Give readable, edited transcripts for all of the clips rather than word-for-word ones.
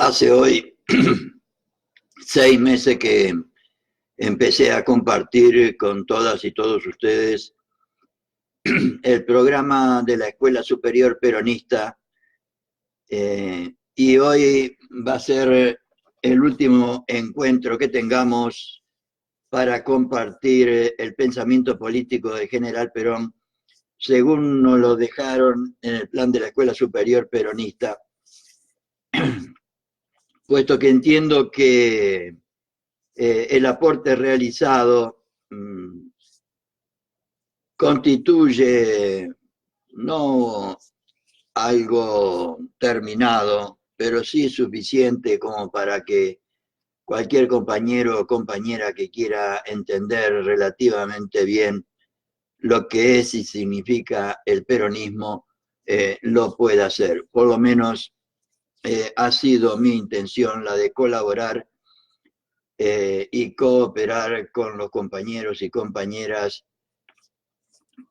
Hace hoy 6 meses que empecé a compartir con todas y todos ustedes el programa de la Escuela Superior Peronista, y hoy va a ser el último encuentro que tengamos para compartir el pensamiento político del general Perón, según nos lo dejaron en el plan de la Escuela Superior Peronista, puesto que entiendo que el aporte realizado constituye no algo terminado, pero sí suficiente como para que cualquier compañero o compañera que quiera entender relativamente bien lo que es y significa el peronismo, lo pueda hacer. Por lo menos ha sido mi intención la de colaborar y cooperar con los compañeros y compañeras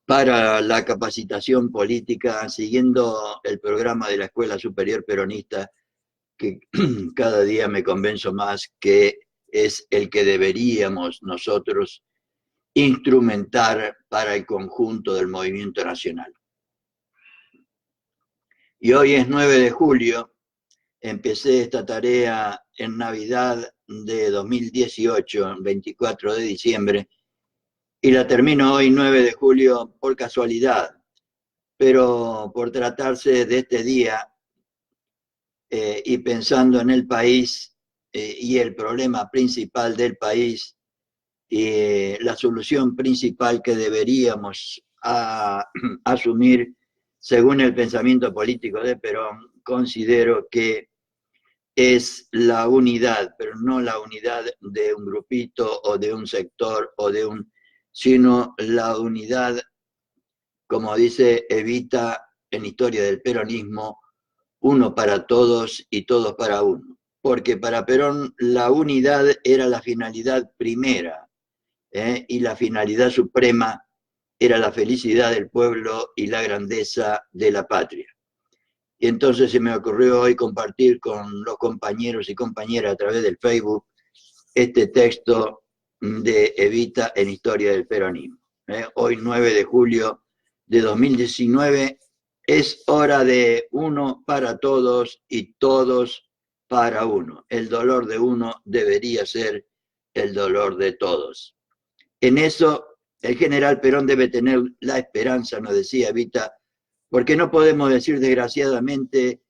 para la capacitación política, siguiendo el programa de la Escuela Superior Peronista, que cada día me convenzo más que es el que deberíamos nosotros instrumentar para el conjunto del movimiento nacional. Y hoy es 9 de julio, empecé esta tarea en Navidad de 2018, 24 de diciembre, y la termino hoy 9 de julio por casualidad, pero por tratarse de este día y pensando en el país y el problema principal del país y la solución principal que deberíamos asumir según el pensamiento político de Perón, considero que es la unidad, pero no la unidad de un grupito o de un sector sino la unidad, como dice Evita en Historia del Peronismo, uno para todos y todos para uno. Porque para Perón la unidad era la finalidad primera, y la finalidad suprema era la felicidad del pueblo y la grandeza de la patria. Y entonces se me ocurrió hoy compartir con los compañeros y compañeras a través del Facebook este texto de Evita en Historia del Peronismo. Hoy 9 de julio de 2019 es hora de uno para todos y todos para uno. El dolor de uno debería ser el dolor de todos. En eso el general Perón debe tener la esperanza, nos decía Evita, porque no podemos decir desgraciadamente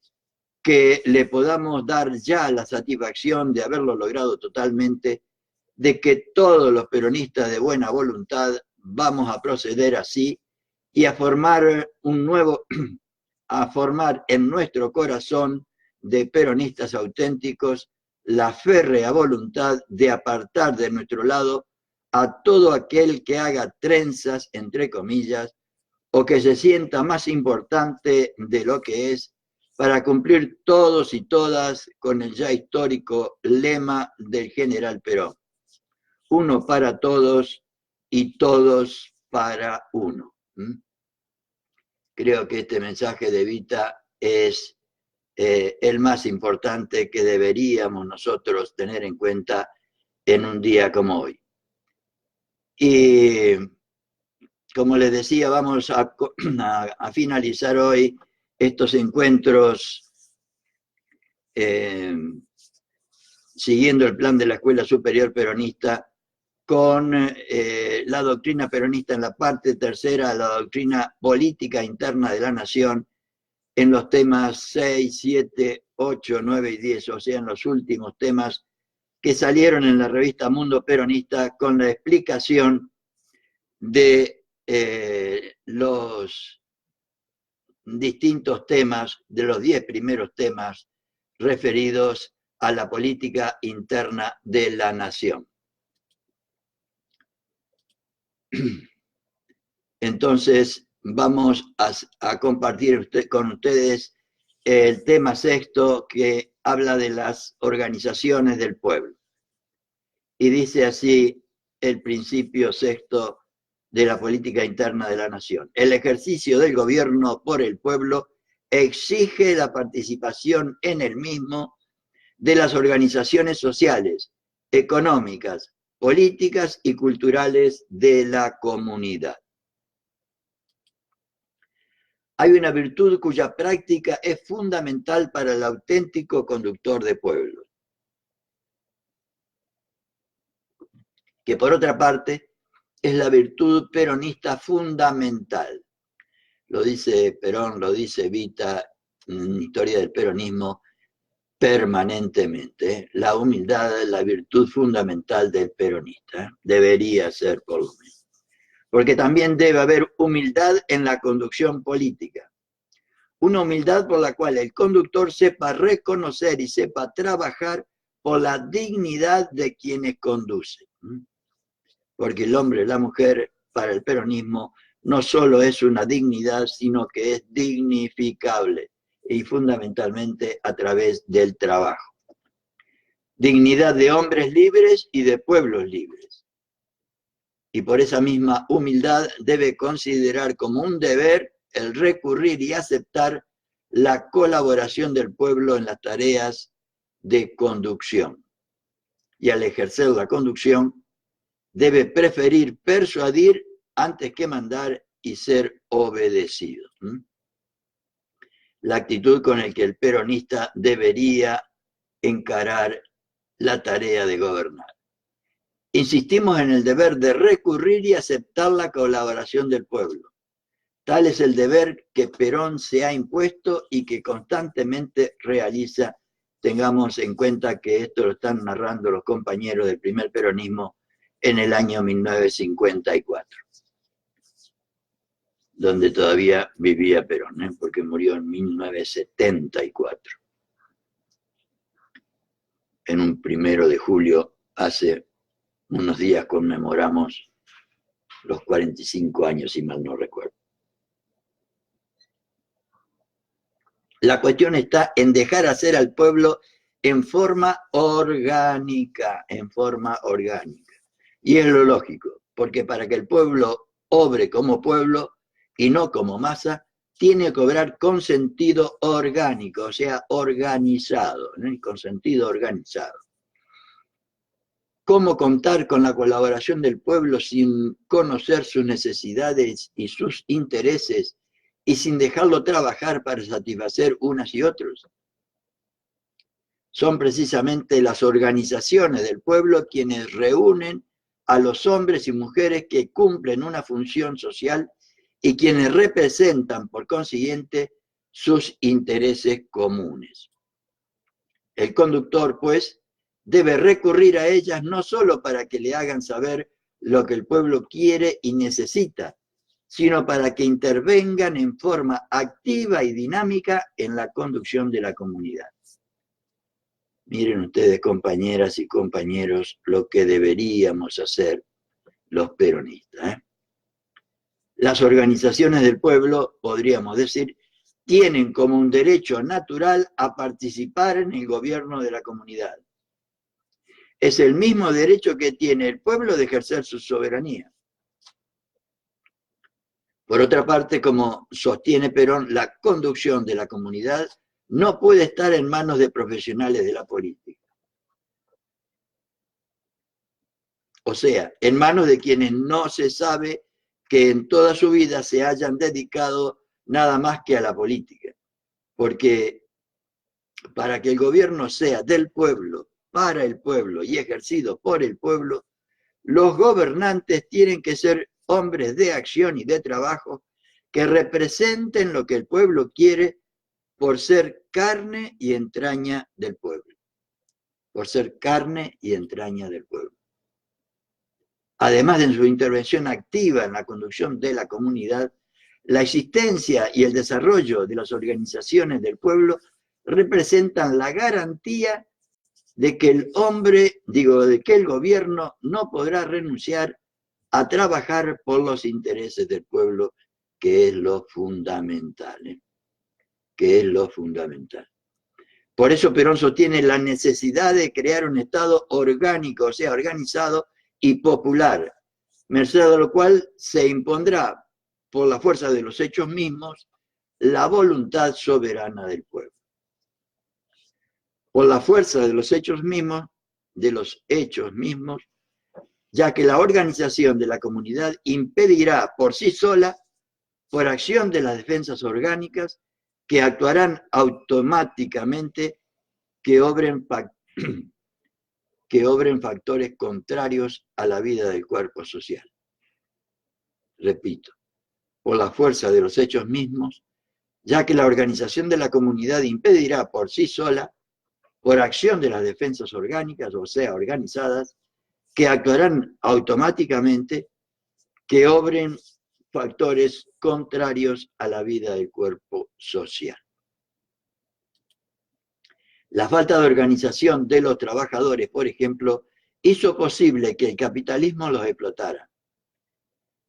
que le podamos dar ya la satisfacción de haberlo logrado totalmente, de que todos los peronistas de buena voluntad vamos a proceder así y a formar a formar en nuestro corazón de peronistas auténticos la férrea voluntad de apartar de nuestro lado a todo aquel que haga trenzas, entre comillas, o que se sienta más importante de lo que es, para cumplir todos y todas con el ya histórico lema del general Perón: uno para todos y todos para uno. Creo que este mensaje de Evita es el más importante que deberíamos nosotros tener en cuenta en un día como hoy. Y como les decía, vamos a finalizar hoy estos encuentros siguiendo el plan de la Escuela Superior Peronista con la doctrina peronista en la parte tercera, la doctrina política interna de la nación, en los temas 6, 7, 8, 9 y 10, o sea, en los últimos temas que salieron en la revista Mundo Peronista, con la explicación de los distintos temas, de los 10 primeros temas referidos a la política interna de la nación. Entonces, vamos a compartir con ustedes el tema sexto, que habla de las organizaciones del pueblo. Y dice así el principio sexto de la política interna de la nación: el ejercicio del gobierno por el pueblo exige la participación en el mismo de las organizaciones sociales, económicas, políticas y culturales de la comunidad. Hay una virtud cuya práctica es fundamental para el auténtico conductor de pueblos, que por otra parte es la virtud peronista fundamental. Lo dice Perón, lo dice Evita en Historia del Peronismo permanentemente. La humildad es la virtud fundamental del peronista. Debería ser por lo menos. Porque también debe haber humildad en la conducción política. Una humildad por la cual el conductor sepa reconocer y sepa trabajar por la dignidad de quienes conducen. Porque el hombre y la mujer, para el peronismo, no solo es una dignidad, sino que es dignificable y fundamentalmente a través del trabajo. Dignidad de hombres libres y de pueblos libres. Y por esa misma humildad debe considerar como un deber el recurrir y aceptar la colaboración del pueblo en las tareas de conducción. Y al ejercer la conducción, debe preferir persuadir antes que mandar y ser obedecido. La actitud con la que el peronista debería encarar la tarea de gobernar. Insistimos en el deber de recurrir y aceptar la colaboración del pueblo. Tal es el deber que Perón se ha impuesto y que constantemente realiza. Tengamos en cuenta que esto lo están narrando los compañeros del primer peronismo en el año 1954, donde todavía vivía Perón, porque murió en 1974. En un 1 de julio, hace unos días, conmemoramos los 45 años, si mal no recuerdo. La cuestión está en dejar hacer al pueblo en forma orgánica, Y es lo lógico, porque para que el pueblo obre como pueblo y no como masa, tiene que obrar con sentido orgánico, o sea, organizado, con sentido organizado. ¿Cómo contar con la colaboración del pueblo sin conocer sus necesidades y sus intereses y sin dejarlo trabajar para satisfacer unas y otros? Son precisamente las organizaciones del pueblo quienes reúnen a los hombres y mujeres que cumplen una función social y quienes representan, por consiguiente, sus intereses comunes. El conductor, pues, debe recurrir a ellas no solo para que le hagan saber lo que el pueblo quiere y necesita, sino para que intervengan en forma activa y dinámica en la conducción de la comunidad. Miren ustedes, compañeras y compañeros, lo que deberíamos hacer los peronistas. Las organizaciones del pueblo, podríamos decir, tienen como un derecho natural a participar en el gobierno de la comunidad. Es el mismo derecho que tiene el pueblo de ejercer su soberanía. Por otra parte, como sostiene Perón, la conducción de la comunidad no puede estar en manos de profesionales de la política. O sea, en manos de quienes no se sabe que en toda su vida se hayan dedicado nada más que a la política. Porque para que el gobierno sea del pueblo, para el pueblo y ejercido por el pueblo, los gobernantes tienen que ser hombres de acción y de trabajo que representen lo que el pueblo quiere por ser carne y entraña del pueblo. Por ser carne y entraña del pueblo. Además de su intervención activa en la conducción de la comunidad, la existencia y el desarrollo de las organizaciones del pueblo representan la garantía de que el gobierno no podrá renunciar a trabajar por los intereses del pueblo, que es lo fundamental. Por eso Perón sostiene la necesidad de crear un Estado orgánico, o sea, organizado y popular, merced a lo cual se impondrá, por la fuerza de los hechos mismos, la voluntad soberana del pueblo. por la fuerza de los hechos mismos, ya que la organización de la comunidad impedirá por sí sola, por acción de las defensas orgánicas, que actuarán automáticamente, que obren factores contrarios a la vida del cuerpo social. Repito, por la fuerza de los hechos mismos, ya que la organización de la comunidad impedirá por sí sola, por acción de las defensas orgánicas, o sea, organizadas, que actuarán automáticamente, que obren factores contrarios a la vida del cuerpo social. La falta de organización de los trabajadores, por ejemplo, hizo posible que el capitalismo los explotara.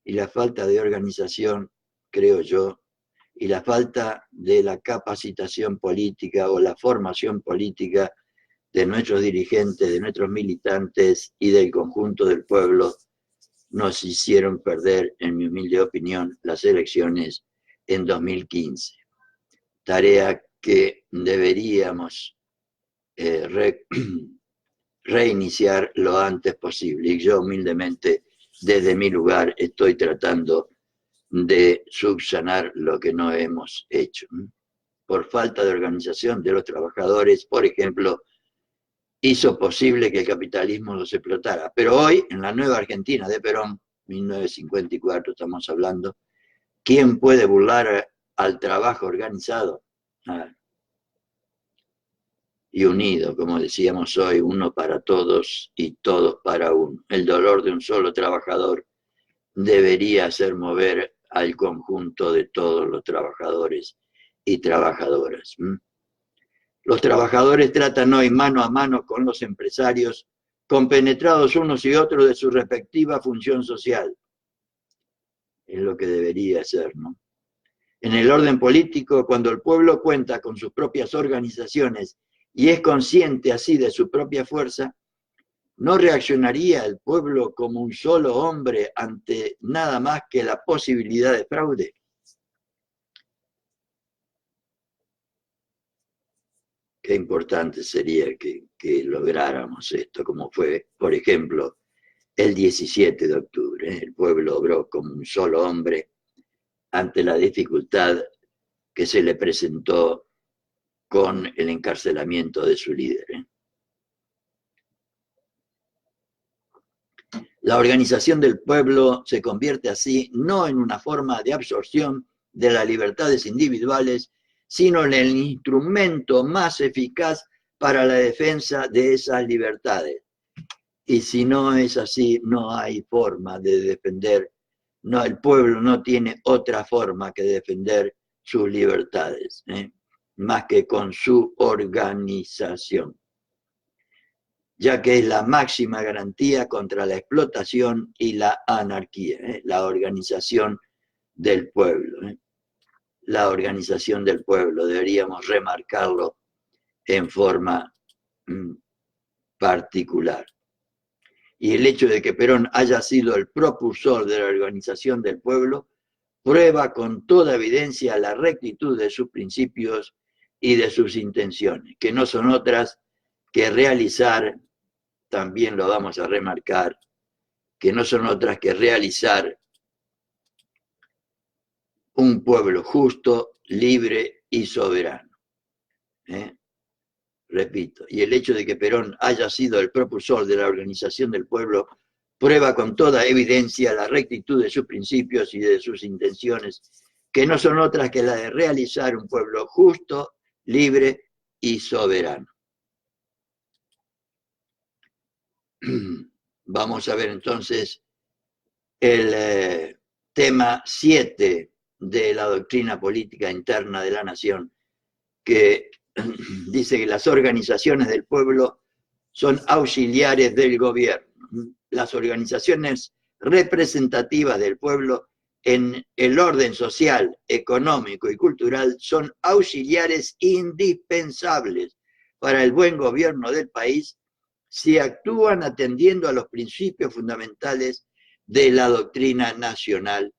Y la falta de organización, creo yo, y la falta de la capacitación política o la formación política de nuestros dirigentes, de nuestros militantes y del conjunto del pueblo, nos hicieron perder, en mi humilde opinión, las elecciones en 2015. Tarea que deberíamos reiniciar lo antes posible. Y yo humildemente, desde mi lugar, estoy tratando de subsanar lo que no hemos hecho. Por falta de organización de los trabajadores, por ejemplo, hizo posible que el capitalismo los explotara. Pero hoy, en la nueva Argentina de Perón, 1954 estamos hablando, ¿quién puede burlar al trabajo organizado? Y unido, como decíamos hoy, uno para todos y todos para uno. El dolor de un solo trabajador debería hacer mover al conjunto de todos los trabajadores y trabajadoras. Los trabajadores tratan hoy mano a mano con los empresarios, compenetrados unos y otros de su respectiva función social. Es lo que debería ser, ¿no? En el orden político, cuando el pueblo cuenta con sus propias organizaciones y es consciente así de su propia fuerza, ¿no reaccionaría el pueblo como un solo hombre ante nada más que la posibilidad de fraude? Qué importante sería que lográramos esto, como fue, por ejemplo, el 17 de octubre. El pueblo obró como un solo hombre ante la dificultad que se le presentó con el encarcelamiento de su líder. La organización del pueblo se convierte así no en una forma de absorción de las libertades individuales, sino en el instrumento más eficaz para la defensa de esas libertades. Y si no es así, no hay forma de defender, no, el pueblo no tiene otra forma que defender sus libertades, más que con su organización, ya que es la máxima garantía contra la explotación y la anarquía, la organización del pueblo. La organización del pueblo, deberíamos remarcarlo en forma particular. Y el hecho de que Perón haya sido el propulsor de la organización del pueblo prueba con toda evidencia la rectitud de sus principios y de sus intenciones, que no son otras que realizar, también lo vamos a remarcar, que no son otras que realizar un pueblo justo, libre y soberano. Repito, y el hecho de que Perón haya sido el propulsor de la organización del pueblo prueba con toda evidencia la rectitud de sus principios y de sus intenciones, que no son otras que la de realizar un pueblo justo, libre y soberano. Vamos a ver entonces el tema 7 de la doctrina política interna de la nación, que dice que las organizaciones del pueblo son auxiliares del gobierno. Las organizaciones representativas del pueblo en el orden social, económico y cultural son auxiliares indispensables para el buen gobierno del país si actúan atendiendo a los principios fundamentales de la doctrina nacional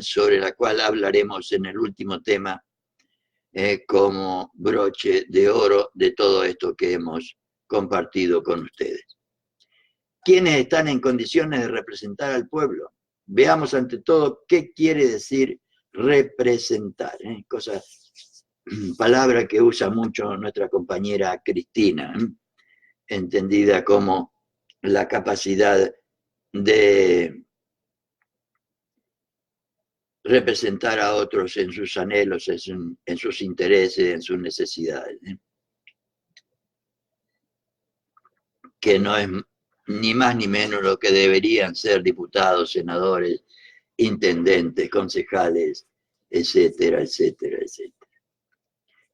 sobre la cual hablaremos en el último tema como broche de oro de todo esto que hemos compartido con ustedes. ¿Quiénes están en condiciones de representar al pueblo? Veamos ante todo qué quiere decir representar, palabra que usa mucho nuestra compañera Cristina, entendida como la capacidad de representar a otros en sus anhelos, en sus intereses, en sus necesidades. Que no es ni más ni menos lo que deberían ser diputados, senadores, intendentes, concejales, etcétera, etcétera, etcétera.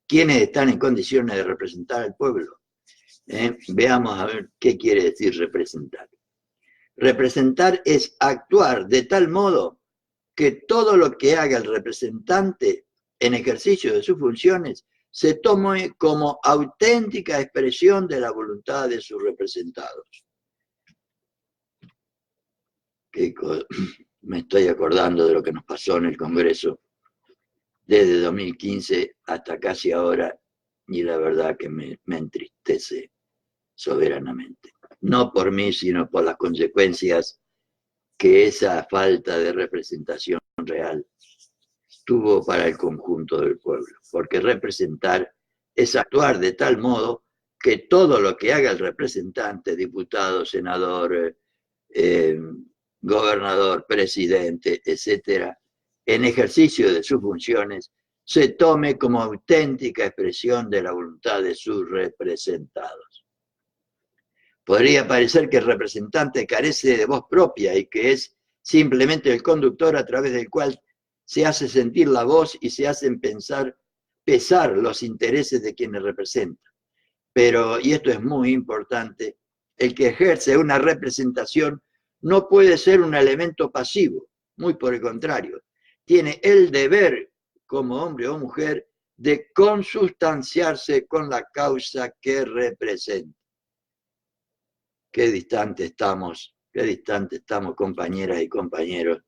¿Quiénes están en condiciones de representar al pueblo? Veamos a ver qué quiere decir representar. Representar es actuar de tal modo que todo lo que haga el representante en ejercicio de sus funciones se tome como auténtica expresión de la voluntad de sus representados. Me estoy acordando de lo que nos pasó en el Congreso desde 2015 hasta casi ahora, y la verdad que me entristece soberanamente. No por mí, sino por las consecuencias que esa falta de representación real tuvo para el conjunto del pueblo. Porque representar es actuar de tal modo que todo lo que haga el representante, diputado, senador, gobernador, presidente, etcétera, en ejercicio de sus funciones, se tome como auténtica expresión de la voluntad de sus representados. Podría parecer que el representante carece de voz propia y que es simplemente el conductor a través del cual se hace sentir la voz y se hacen pesar los intereses de quienes representan. Pero, y esto es muy importante, el que ejerce una representación no puede ser un elemento pasivo, muy por el contrario. Tiene el deber, como hombre o mujer, de consustanciarse con la causa que representa. Qué distante estamos, compañeras y compañeros,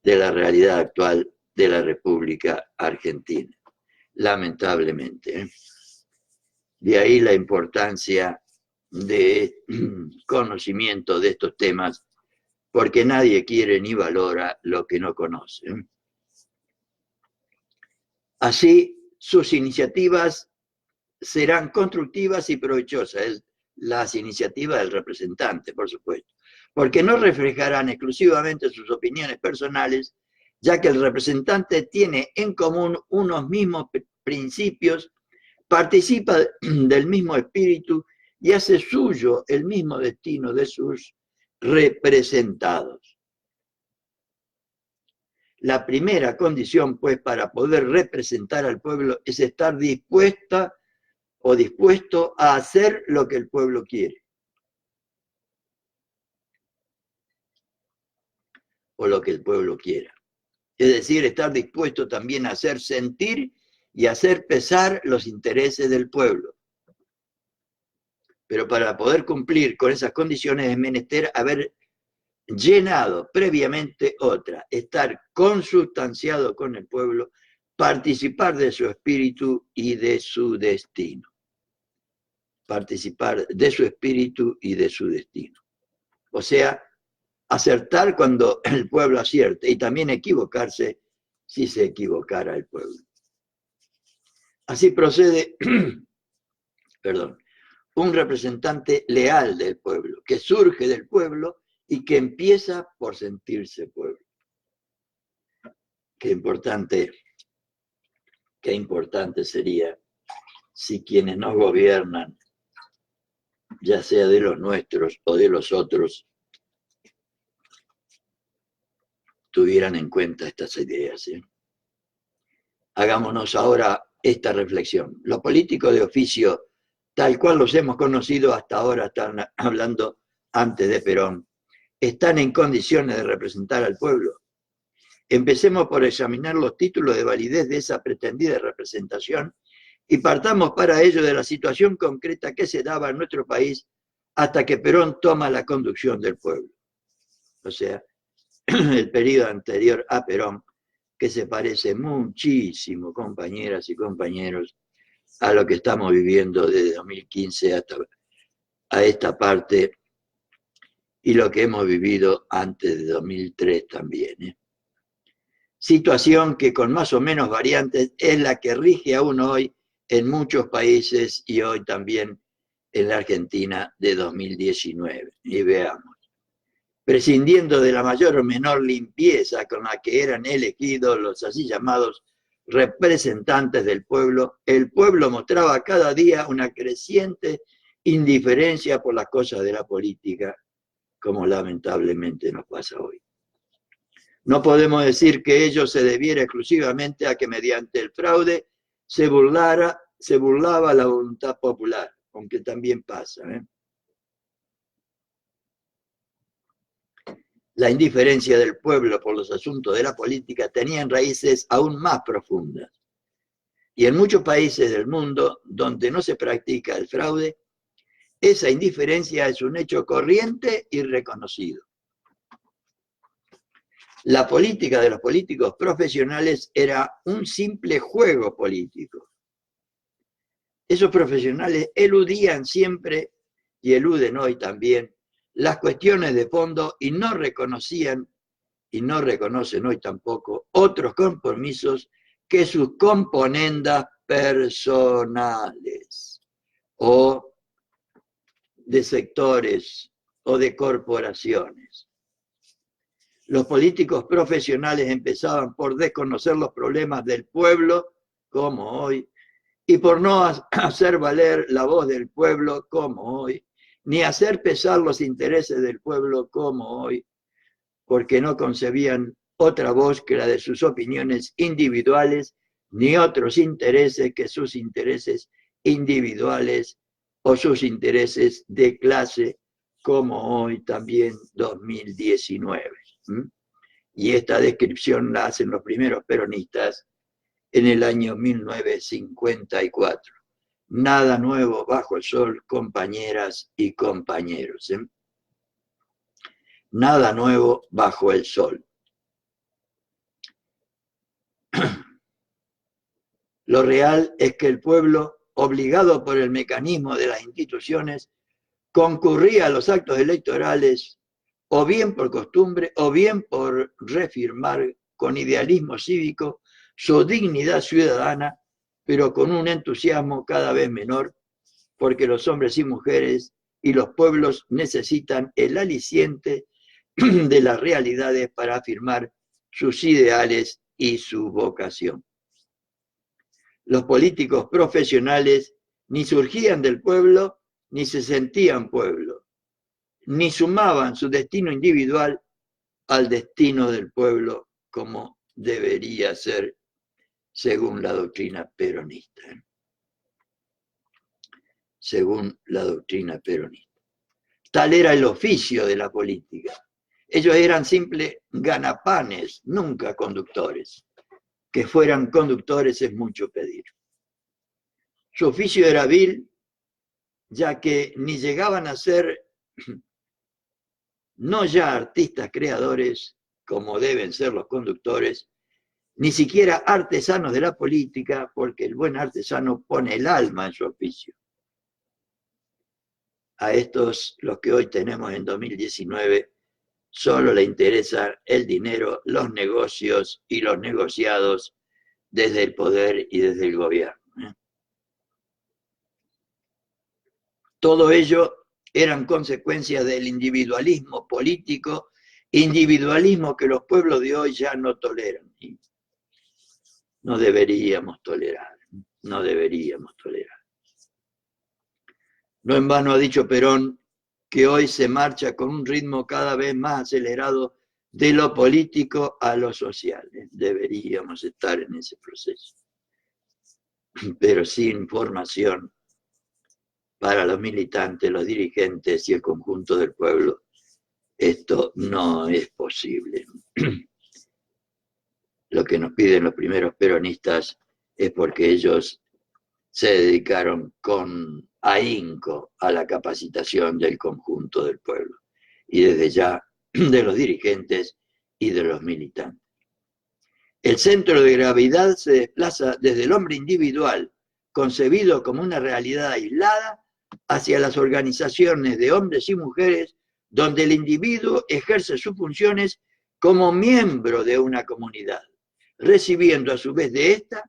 de la realidad actual de la República Argentina, lamentablemente. De ahí la importancia de conocimiento de estos temas, porque nadie quiere ni valora lo que no conoce. Así, sus iniciativas serán constructivas y provechosas, las iniciativas del representante, por supuesto, porque no reflejarán exclusivamente sus opiniones personales, ya que el representante tiene en común unos mismos principios, participa del mismo espíritu y hace suyo el mismo destino de sus representados. La primera condición, pues, para poder representar al pueblo es estar dispuesto a hacer lo que el pueblo quiere. O lo que el pueblo quiera. Es decir, estar dispuesto también a hacer sentir y hacer pesar los intereses del pueblo. Pero para poder cumplir con esas condiciones es menester haber llenado previamente otra, estar consustanciado con el pueblo, participar de su espíritu y de su destino. Participar de su espíritu y de su destino. O sea, acertar cuando el pueblo acierte y también equivocarse si se equivocara el pueblo. Así procede, perdón, un representante leal del pueblo, que surge del pueblo y que empieza por sentirse pueblo. Qué importante sería si quienes nos gobiernan, ya sea de los nuestros o de los otros, tuvieran en cuenta estas ideas. Hagámonos ahora esta reflexión. Los políticos de oficio, tal cual los hemos conocido hasta ahora, están hablando antes de Perón, ¿están en condiciones de representar al pueblo? Empecemos por examinar los títulos de validez de esa pretendida representación y partamos para ello de la situación concreta que se daba en nuestro país hasta que Perón toma la conducción del pueblo. O sea, el periodo anterior a Perón, que se parece muchísimo, compañeras y compañeros, a lo que estamos viviendo desde 2015 hasta a esta parte y lo que hemos vivido antes de 2003 también. Situación que con más o menos variantes es la que rige aún hoy en muchos países y hoy también en la Argentina de 2019. Y veamos. Prescindiendo de la mayor o menor limpieza con la que eran elegidos los así llamados representantes del pueblo, el pueblo mostraba cada día una creciente indiferencia por las cosas de la política, como lamentablemente nos pasa hoy. No podemos decir que ello se debiera exclusivamente a que mediante el fraude se burlaba la voluntad popular, aunque también pasa. La indiferencia del pueblo por los asuntos de la política tenía raíces aún más profundas. Y en muchos países del mundo donde no se practica el fraude, esa indiferencia es un hecho corriente y reconocido. La política de los políticos profesionales era un simple juego político. Esos profesionales eludían siempre, y eluden hoy también, las cuestiones de fondo y no reconocían, y no reconocen hoy tampoco, otros compromisos que sus componendas personales o de sectores o de corporaciones. Los políticos profesionales empezaban por desconocer los problemas del pueblo, como hoy, y por no hacer valer la voz del pueblo, como hoy, ni hacer pesar los intereses del pueblo, como hoy, porque no concebían otra voz que la de sus opiniones individuales, ni otros intereses que sus intereses individuales o sus intereses de clase, como hoy también 2019. Y esta descripción la hacen los primeros peronistas en el año 1954. Nada nuevo bajo el sol, compañeras y compañeros. Nada nuevo bajo el sol. Lo real es que el pueblo, obligado por el mecanismo de las instituciones, concurría a los actos electorales o bien por costumbre o bien por reafirmar con idealismo cívico su dignidad ciudadana, pero con un entusiasmo cada vez menor, porque los hombres y mujeres y los pueblos necesitan el aliciente de las realidades para afirmar sus ideales y su vocación. Los políticos profesionales ni surgían del pueblo, ni se sentían pueblo, ni sumaban su destino individual al destino del pueblo como debería ser según la doctrina peronista. Según la doctrina peronista. Tal era el oficio de la política. Ellos eran simples ganapanes, nunca conductores. Que fueran conductores es mucho pedir. Su oficio era vil, ya que ni llegaban a ser no ya artistas creadores, como deben ser los conductores, ni siquiera artesanos de la política, porque el buen artesano pone el alma en su oficio. A estos, los que hoy tenemos en 2019, solo le interesa el dinero, los negocios y los negociados desde el poder y desde el gobierno. Todo ello eran consecuencias del individualismo político, individualismo que los pueblos de hoy ya no toleran. No deberíamos tolerar, no deberíamos tolerar. No en vano ha dicho Perón que hoy se marcha con un ritmo cada vez más acelerado de lo político a lo social. Deberíamos estar en ese proceso. Pero sin formación para los militantes, los dirigentes y el conjunto del pueblo, esto no es posible. Lo que nos piden los primeros peronistas es porque ellos se dedicaron con ahínco a la capacitación del conjunto del pueblo y desde ya de los dirigentes y de los militantes. El centro de gravedad se desplaza desde el hombre individual, concebido como una realidad aislada, hacia las organizaciones de hombres y mujeres, donde el individuo ejerce sus funciones como miembro de una comunidad, recibiendo a su vez de ésta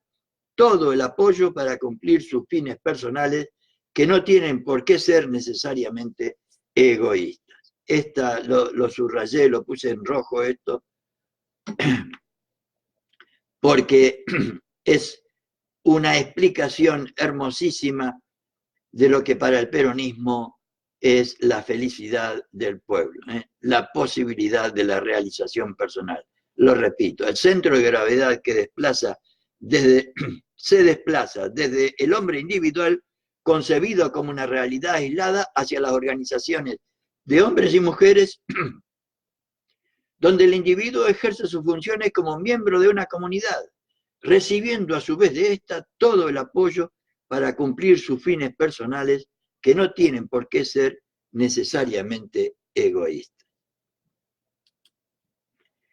todo el apoyo para cumplir sus fines personales, que no tienen por qué ser necesariamente egoístas. Esta lo subrayé, lo puse en rojo esto, porque es una explicación hermosísima de lo que para el peronismo es la felicidad del pueblo, la posibilidad de la realización personal. Lo repito, el centro de gravedad que se desplaza desde el hombre individual, concebido como una realidad aislada, hacia las organizaciones de hombres y mujeres, donde el individuo ejerce sus funciones como miembro de una comunidad, recibiendo a su vez de ésta todo el apoyo para cumplir sus fines personales, que no tienen por qué ser necesariamente egoístas.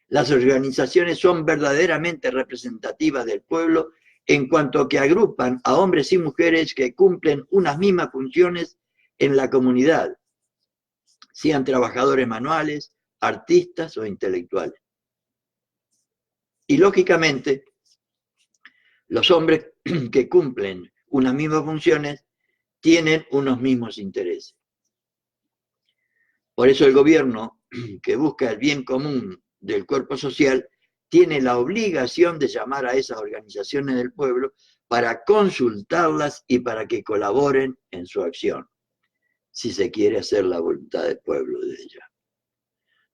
Las organizaciones son verdaderamente representativas del pueblo en cuanto que agrupan a hombres y mujeres que cumplen unas mismas funciones en la comunidad, sean trabajadores manuales, artistas o intelectuales. Y lógicamente, los hombres que cumplen unas mismas funciones tienen unos mismos intereses. Por eso el gobierno, que busca el bien común del cuerpo social, tiene la obligación de llamar a esas organizaciones del pueblo para consultarlas y para que colaboren en su acción, si se quiere hacer la voluntad del pueblo de ella.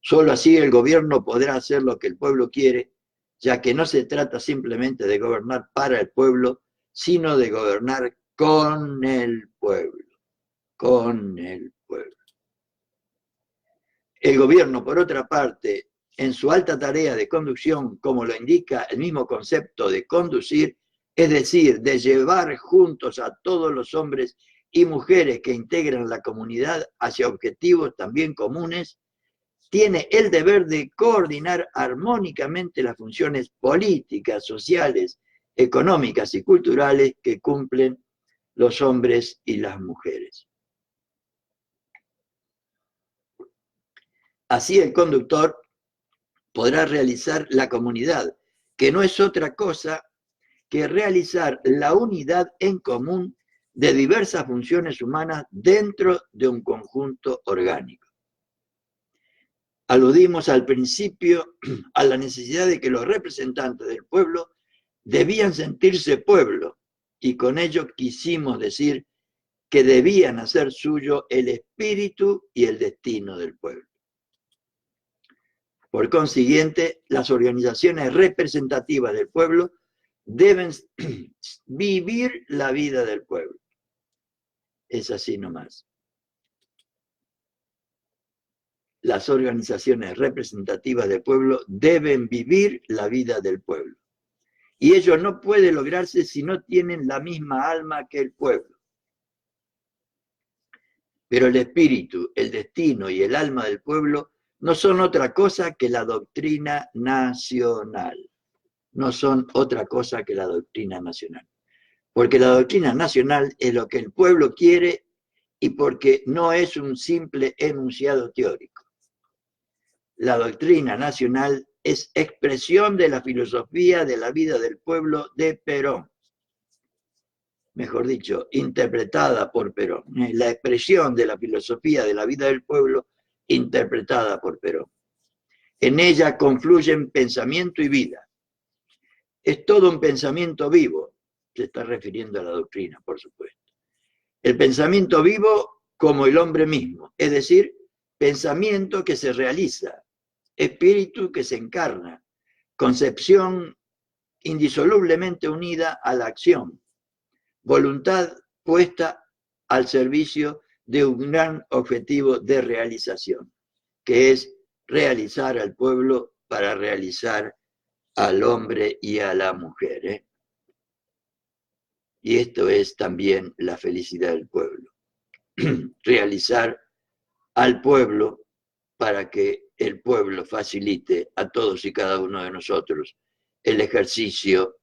Solo así el gobierno podrá hacer lo que el pueblo quiere, ya que no se trata simplemente de gobernar para el pueblo, sino de gobernar con el pueblo, con el pueblo. El gobierno, por otra parte, en su alta tarea de conducción, como lo indica el mismo concepto de conducir, es decir, de llevar juntos a todos los hombres y mujeres que integran la comunidad hacia objetivos también comunes, tiene el deber de coordinar armónicamente las funciones políticas, sociales, económicas y culturales que cumplen los hombres y las mujeres. Así el conductor podrá realizar la comunidad, que no es otra cosa que realizar la unidad en común de diversas funciones humanas dentro de un conjunto orgánico. Aludimos al principio a la necesidad de que los representantes del pueblo debían sentirse pueblo, y con ello quisimos decir que debían hacer suyo el espíritu y el destino del pueblo. Por consiguiente, las organizaciones representativas del pueblo deben vivir la vida del pueblo. Es así nomás. Las organizaciones representativas del pueblo deben vivir la vida del pueblo. Y ello no puede lograrse si no tienen la misma alma que el pueblo. Pero el espíritu, el destino y el alma del pueblo no son otra cosa que la doctrina nacional. No son otra cosa que la doctrina nacional. Porque la doctrina nacional es lo que el pueblo quiere y porque no es un simple enunciado teórico. La doctrina nacional es expresión de la filosofía de la vida del pueblo de Perón. Mejor dicho, interpretada por Perón. La expresión de la filosofía de la vida del pueblo interpretada por Perón. En ella confluyen pensamiento y vida. Es todo un pensamiento vivo. Se está refiriendo a la doctrina, por supuesto. El pensamiento vivo como el hombre mismo, es decir, pensamiento que se realiza, espíritu que se encarna, concepción indisolublemente unida a la acción, voluntad puesta al servicio de un gran objetivo de realización, que es realizar al pueblo para realizar al hombre y a la mujer. Y esto es también la felicidad del pueblo. Realizar al pueblo para que el pueblo facilite a todos y cada uno de nosotros el ejercicio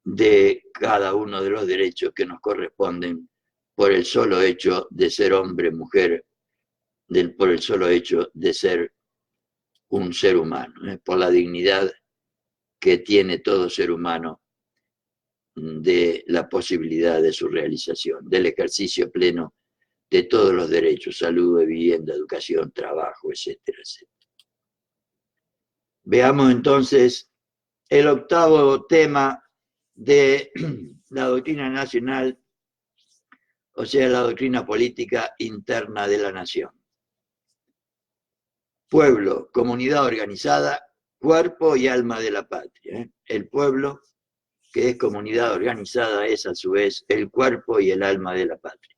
de cada uno de los derechos que nos corresponden por el solo hecho de ser hombre, mujer, por el solo hecho de ser un ser humano, por la dignidad que tiene todo ser humano de la posibilidad de su realización, del ejercicio pleno de todos los derechos, salud, vivienda, educación, trabajo, etcétera, etcétera. Veamos entonces el octavo tema de la doctrina nacional, o sea, la doctrina política interna de la nación. Pueblo, comunidad organizada, cuerpo y alma de la patria. El pueblo, que es comunidad organizada, es a su vez el cuerpo y el alma de la patria.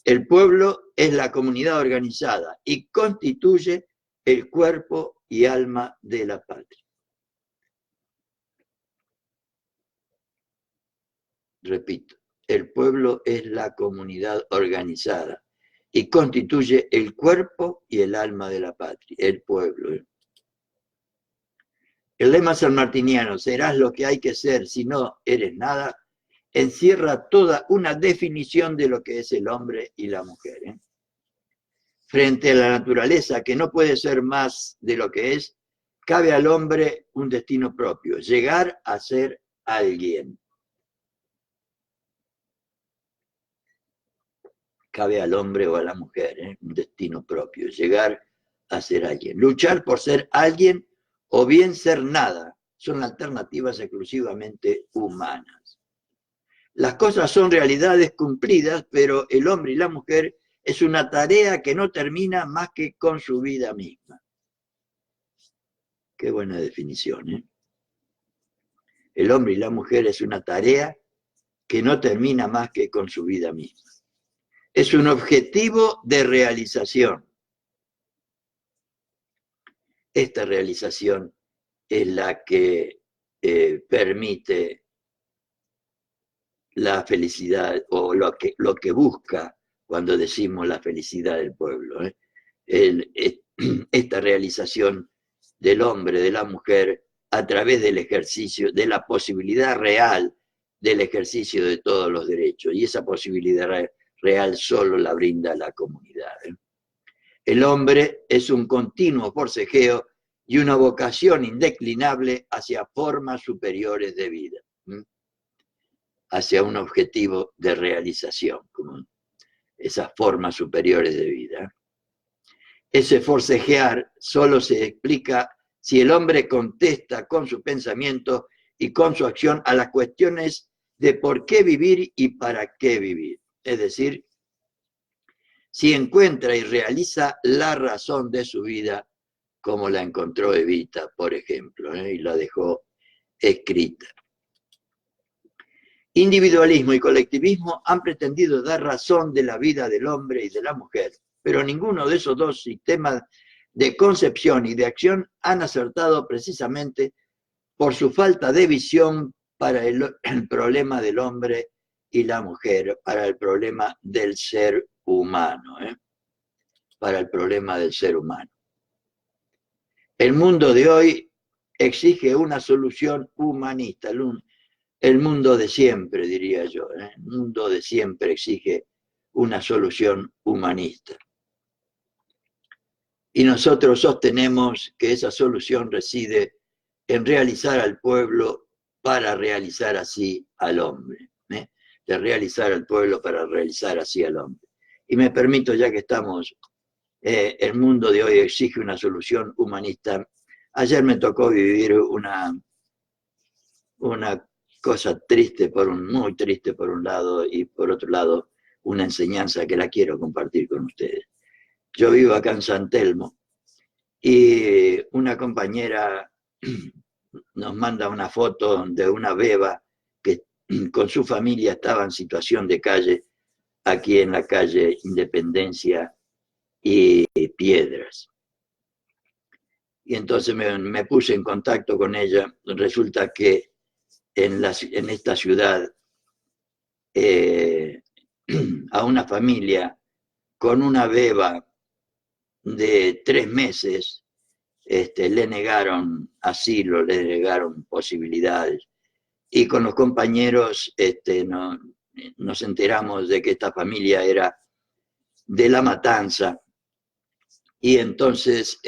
El pueblo es la comunidad organizada y constituye el cuerpo y alma de la patria. Repito, el pueblo es la comunidad organizada y constituye el cuerpo y el alma de la patria, el pueblo. El lema sanmartiniano, serás lo que hay que ser, si no eres nada, encierra toda una definición de lo que es el hombre y la mujer. Frente a la naturaleza, que no puede ser más de lo que es, cabe al hombre un destino propio, llegar a ser alguien. Cabe al hombre o a la mujer un destino propio, llegar a ser alguien. Luchar por ser alguien o bien ser nada son alternativas exclusivamente humanas. Las cosas son realidades cumplidas, pero el hombre y la mujer es una tarea que no termina más que con su vida misma. Qué buena definición, ¿eh? El hombre y la mujer es una tarea que no termina más que con su vida misma. Es un objetivo de realización. Esta realización es la que permite la felicidad o lo que busca cuando decimos la felicidad del pueblo. Esta realización del hombre, de la mujer, a través del ejercicio, de la posibilidad real del ejercicio de todos los derechos. Y esa posibilidad real solo la brinda la comunidad. El hombre es un continuo forcejeo y una vocación indeclinable hacia formas superiores de vida, hacia un objetivo de realización, como esas formas superiores de vida. Ese forcejear solo se explica si el hombre contesta con su pensamiento y con su acción a las cuestiones de por qué vivir y para qué vivir. Es decir, si encuentra y realiza la razón de su vida, como la encontró Evita, por ejemplo, y la dejó escrita. Individualismo y colectivismo han pretendido dar razón de la vida del hombre y de la mujer, pero ninguno de esos dos sistemas de concepción y de acción han acertado precisamente por su falta de visión para el problema del hombre y la mujer, para el problema del ser humano, para el problema del ser humano. El mundo de hoy exige una solución humanista, el mundo de siempre, diría yo. El mundo de siempre exige una solución humanista. Y nosotros sostenemos que esa solución reside en realizar al pueblo para realizar así al hombre. De realizar al pueblo para realizar así al hombre. Y me permito, ya que estamos, el mundo de hoy exige una solución humanista. Ayer me tocó vivir una cosa triste, muy triste por un lado, y por otro lado, una enseñanza que la quiero compartir con ustedes. Yo vivo acá en San Telmo y una compañera nos manda una foto de una beba que con su familia estaba en situación de calle, aquí en la calle Independencia y Piedras. Y entonces me puse en contacto con ella. Resulta que en esta ciudad a una familia con una beba de 3 meses le negaron asilo, le negaron posibilidades. Y con los compañeros nos enteramos de que esta familia era de La Matanza, y entonces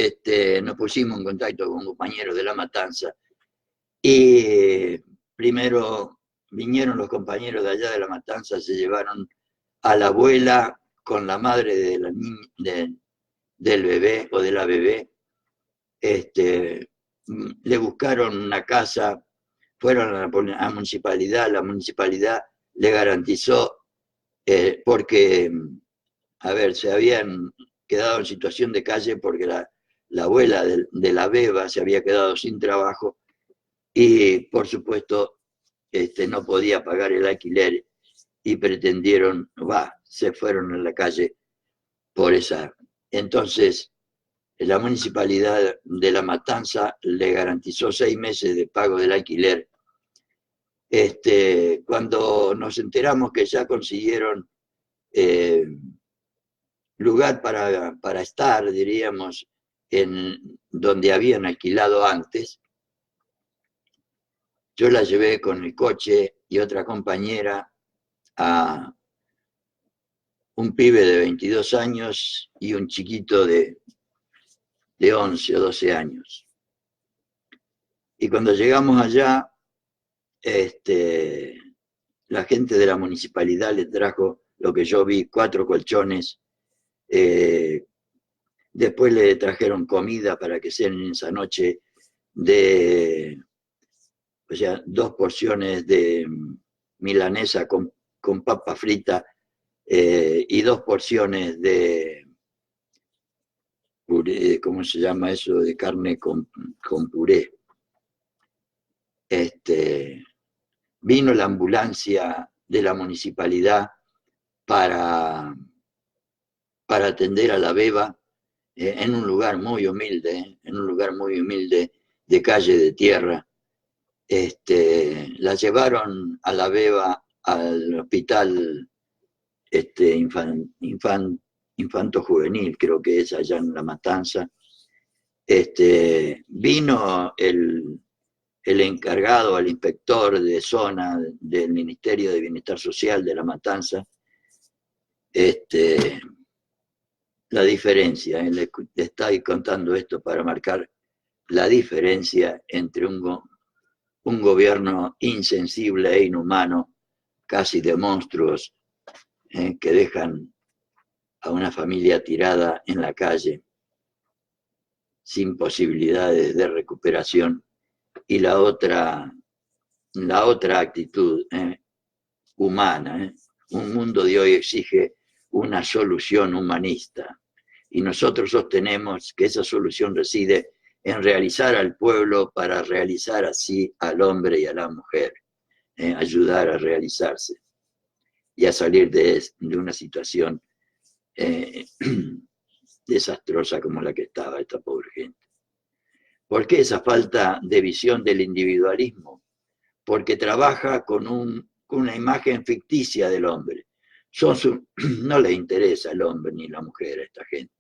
nos pusimos en contacto con compañeros de La Matanza, y primero vinieron los compañeros de allá de La Matanza, se llevaron a la abuela con la madre de del bebé o de la bebé, le buscaron una casa, fueron a la municipalidad, la municipalidad le garantizó, porque, a ver, se habían quedado en situación de calle porque la abuela de la beba se había quedado sin trabajo y, por supuesto, no podía pagar el alquiler y pretendieron, se fueron a la calle por esa. Entonces, la municipalidad de La Matanza le garantizó 6 meses de pago del alquiler. Cuando nos enteramos que ya consiguieron lugar para estar, diríamos, en donde habían alquilado antes, yo la llevé con el coche y otra compañera a un pibe de 22 años y un chiquito de 11 o 12 años. Y cuando llegamos allá, la gente de la municipalidad le trajo lo que yo vi, 4 colchones. Después le trajeron comida para que sean en esa noche o sea, 2 porciones de milanesa con papa frita, y 2 porciones de puré, ¿cómo se llama eso? De carne con puré. Vino la ambulancia de la municipalidad para atender a la beba, en un lugar muy humilde, en un lugar muy humilde de calle de tierra. La llevaron a la beba al hospital infanto juvenil, creo que es allá en La Matanza. Vino el encargado, el inspector de zona del Ministerio de Bienestar Social de La Matanza. La diferencia, le estoy contando esto para marcar la diferencia entre un gobierno insensible e inhumano, casi de monstruos, que dejan a una familia tirada en la calle, sin posibilidades de recuperación, y la otra actitud humana. Un mundo de hoy exige una solución humanista, y nosotros sostenemos que esa solución reside en realizar al pueblo para realizar así al hombre y a la mujer, ayudar a realizarse y a salir de una situación desastrosa como la que estaba esta pobre gente. ¿Por qué esa falta de visión del individualismo? Porque trabaja con una imagen ficticia del hombre. No le interesa el hombre ni la mujer a esta gente.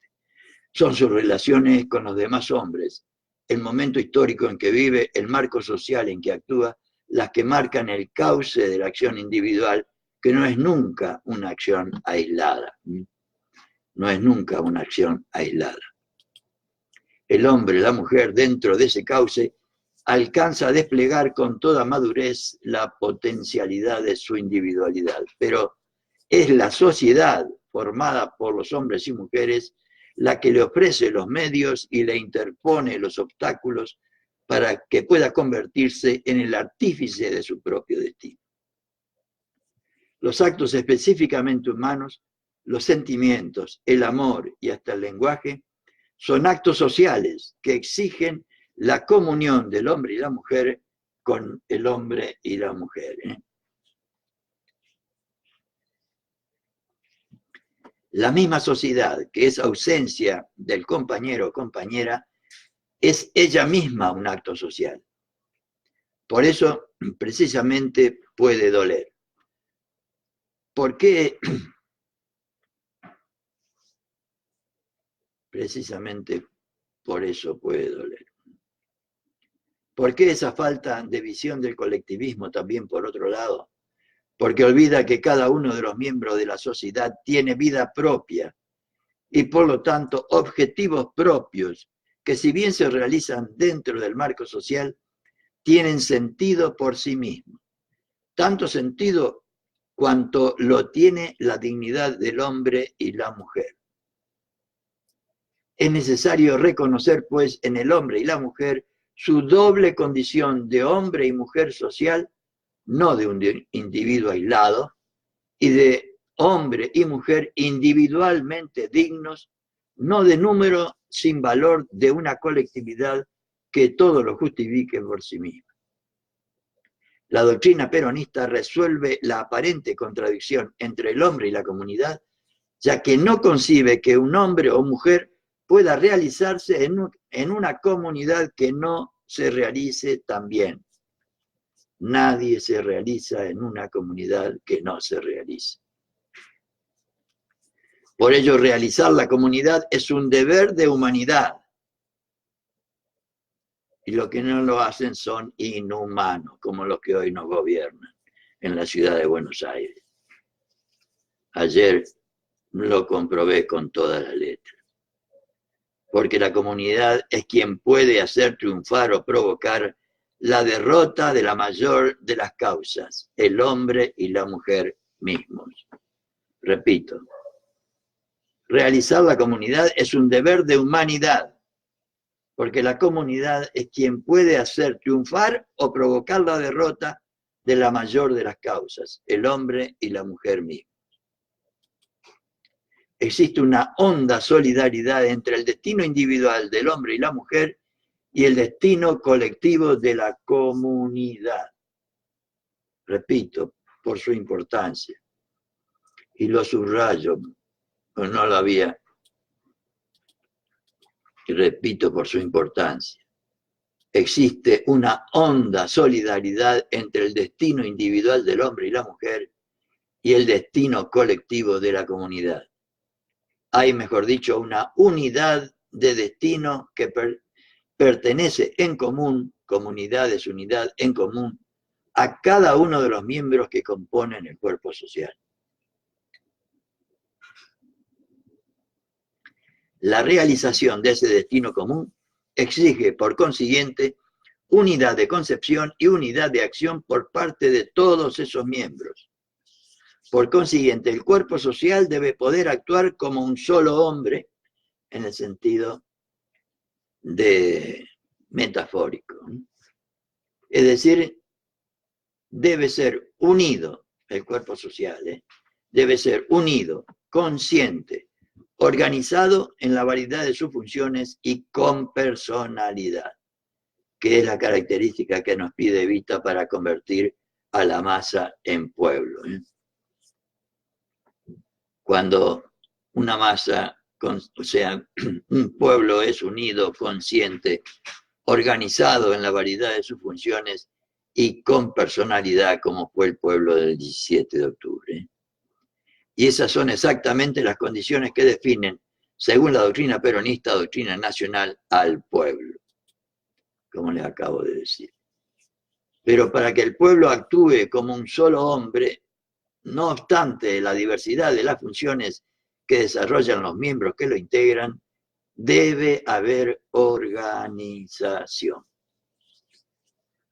Son sus relaciones con los demás hombres, el momento histórico en que vive, el marco social en que actúa, las que marcan el cauce de la acción individual, que no es nunca una acción aislada. No es nunca una acción aislada. El hombre, la mujer, dentro de ese cauce, alcanza a desplegar con toda madurez la potencialidad de su individualidad. Pero es la sociedad formada por los hombres y mujeres la que le ofrece los medios y le interpone los obstáculos para que pueda convertirse en el artífice de su propio destino. Los actos específicamente humanos, los sentimientos, el amor y hasta el lenguaje, son actos sociales que exigen la comunión del hombre y la mujer con el hombre y la mujer. La misma sociedad que es ausencia del compañero o compañera es ella misma un acto social. Por eso, precisamente, puede doler. ¿Por qué? Precisamente por eso puede doler. ¿Por qué esa falta de visión del colectivismo también por otro lado? Porque olvida que cada uno de los miembros de la sociedad tiene vida propia y por lo tanto objetivos propios que si bien se realizan dentro del marco social, tienen sentido por sí mismos. Tanto sentido cuanto lo tiene la dignidad del hombre y la mujer. Es necesario reconocer, pues, en el hombre y la mujer su doble condición de hombre y mujer social, no de un individuo aislado, y de hombre y mujer individualmente dignos, no de número sin valor de una colectividad que todo lo justifique por sí misma. La doctrina peronista resuelve la aparente contradicción entre el hombre y la comunidad, ya que no concibe que un hombre o mujer pueda realizarse en una comunidad que no se realice también. Nadie se realiza en una comunidad que no se realice. Por ello, realizar la comunidad es un deber de humanidad. Y los que no lo hacen son inhumanos, como los que hoy nos gobiernan en la ciudad de Buenos Aires. Ayer lo comprobé con todas las letras. Porque la comunidad es quien puede hacer triunfar o provocar la derrota de la mayor de las causas, el hombre y la mujer mismos. Repito, realizar la comunidad es un deber de humanidad, porque la comunidad es quien puede hacer triunfar o provocar la derrota de la mayor de las causas, el hombre y la mujer mismos. Existe una honda solidaridad entre el destino individual del hombre y la mujer y el destino colectivo de la comunidad. Repito, por su importancia. Y lo subrayo, pues no lo había. Y repito, por su importancia. Existe una honda solidaridad entre el destino individual del hombre y la mujer y el destino colectivo de la comunidad. Hay, mejor dicho, una unidad de destino que pertenece en común, comunidad es unidad en común, a cada uno de los miembros que componen el cuerpo social. La realización de ese destino común exige, por consiguiente, unidad de concepción y unidad de acción por parte de todos esos miembros. Por consiguiente, el cuerpo social debe poder actuar como un solo hombre, en el sentido de metafórico. Es decir, debe ser unido el cuerpo social, debe ser unido, consciente, organizado en la variedad de sus funciones y con personalidad, que es la característica que nos pide Evita para convertir a la masa en pueblo. Cuando una masa, o sea, un pueblo es unido, consciente, organizado en la variedad de sus funciones y con personalidad, como fue el pueblo del 17 de octubre. Y esas son exactamente las condiciones que definen, según la doctrina peronista, doctrina nacional, al pueblo, como les acabo de decir. Pero para que el pueblo actúe como un solo hombre, no obstante la diversidad de las funciones que desarrollan los miembros que lo integran, debe haber organización.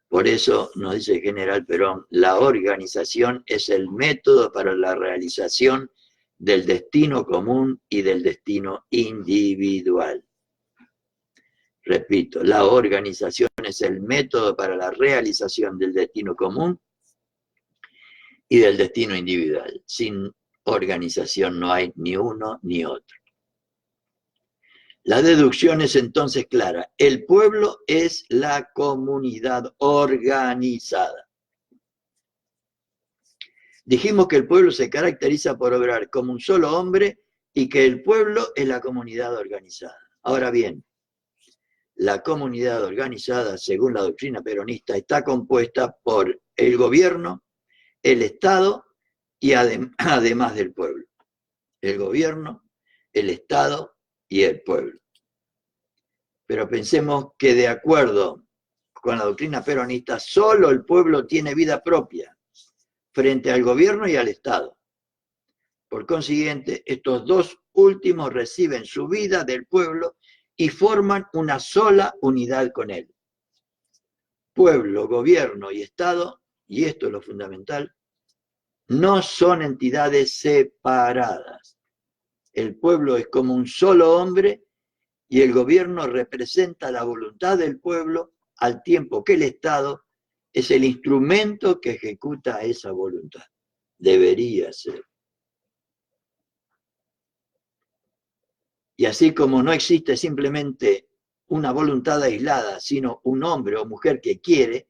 Por eso nos dice el general Perón, la organización es el método para la realización del destino común y del destino individual. Repito, la organización es el método para la realización del destino común y del destino individual. Sin organización no hay ni uno ni otro. La deducción es entonces clara. El pueblo es la comunidad organizada. Dijimos que el pueblo se caracteriza por obrar como un solo hombre y que el pueblo es la comunidad organizada. Ahora bien, la comunidad organizada, según la doctrina peronista, está compuesta por el gobierno, el Estado y además del pueblo. El gobierno, el Estado y el pueblo. Pero pensemos que de acuerdo con la doctrina peronista, solo el pueblo tiene vida propia frente al gobierno y al Estado. Por consiguiente, estos dos últimos reciben su vida del pueblo y forman una sola unidad con él. Pueblo, gobierno y Estado, y esto es lo fundamental, no son entidades separadas. El pueblo es como un solo hombre y el gobierno representa la voluntad del pueblo al tiempo que el Estado es el instrumento que ejecuta esa voluntad. Debería ser. Y así como no existe simplemente una voluntad aislada, sino un hombre o mujer que quiere,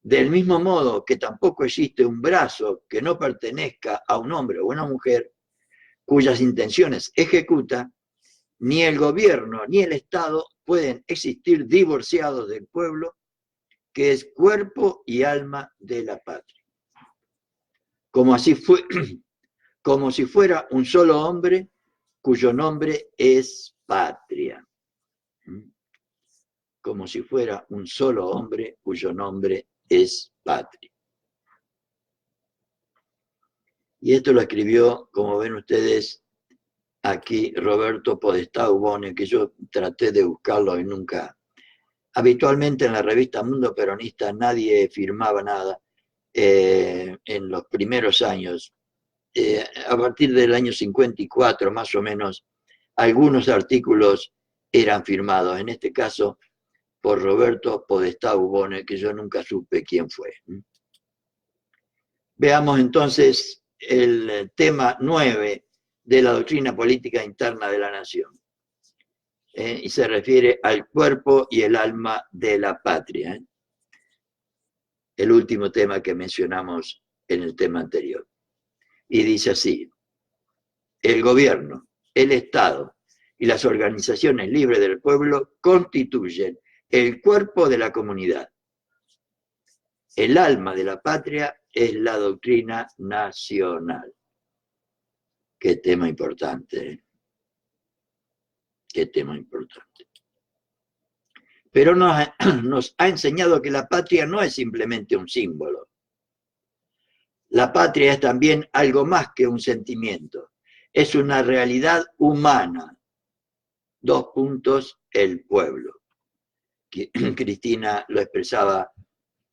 del mismo modo que tampoco existe un brazo que no pertenezca a un hombre o una mujer cuyas intenciones ejecuta, ni el gobierno ni el Estado pueden existir divorciados del pueblo, que es cuerpo y alma de la patria. Como si fuera un solo hombre cuyo nombre es patria. Como si fuera un solo hombre cuyo nombre es patria. Y esto lo escribió, como ven ustedes, aquí Roberto Podestá Ubone, que yo traté de buscarlo y nunca. Habitualmente en la revista Mundo Peronista nadie firmaba nada en los primeros años. A partir del año 54, más o menos, algunos artículos eran firmados. En este caso, por Roberto Podestá Ubone, que yo nunca supe quién fue. Veamos entonces el tema 9 de la doctrina política interna de la nación. Y se refiere al cuerpo y el alma de la patria. El último tema que mencionamos en el tema anterior. Y dice así: el gobierno, el Estado y las organizaciones libres del pueblo constituyen el cuerpo de la comunidad. El alma de la patria es la doctrina nacional. Qué tema importante, ¿eh? Qué tema importante. Pero nos ha enseñado que la patria no es simplemente un símbolo. La patria es también algo más que un sentimiento. Es una realidad humana. Dos puntos, el pueblo. Cristina lo expresaba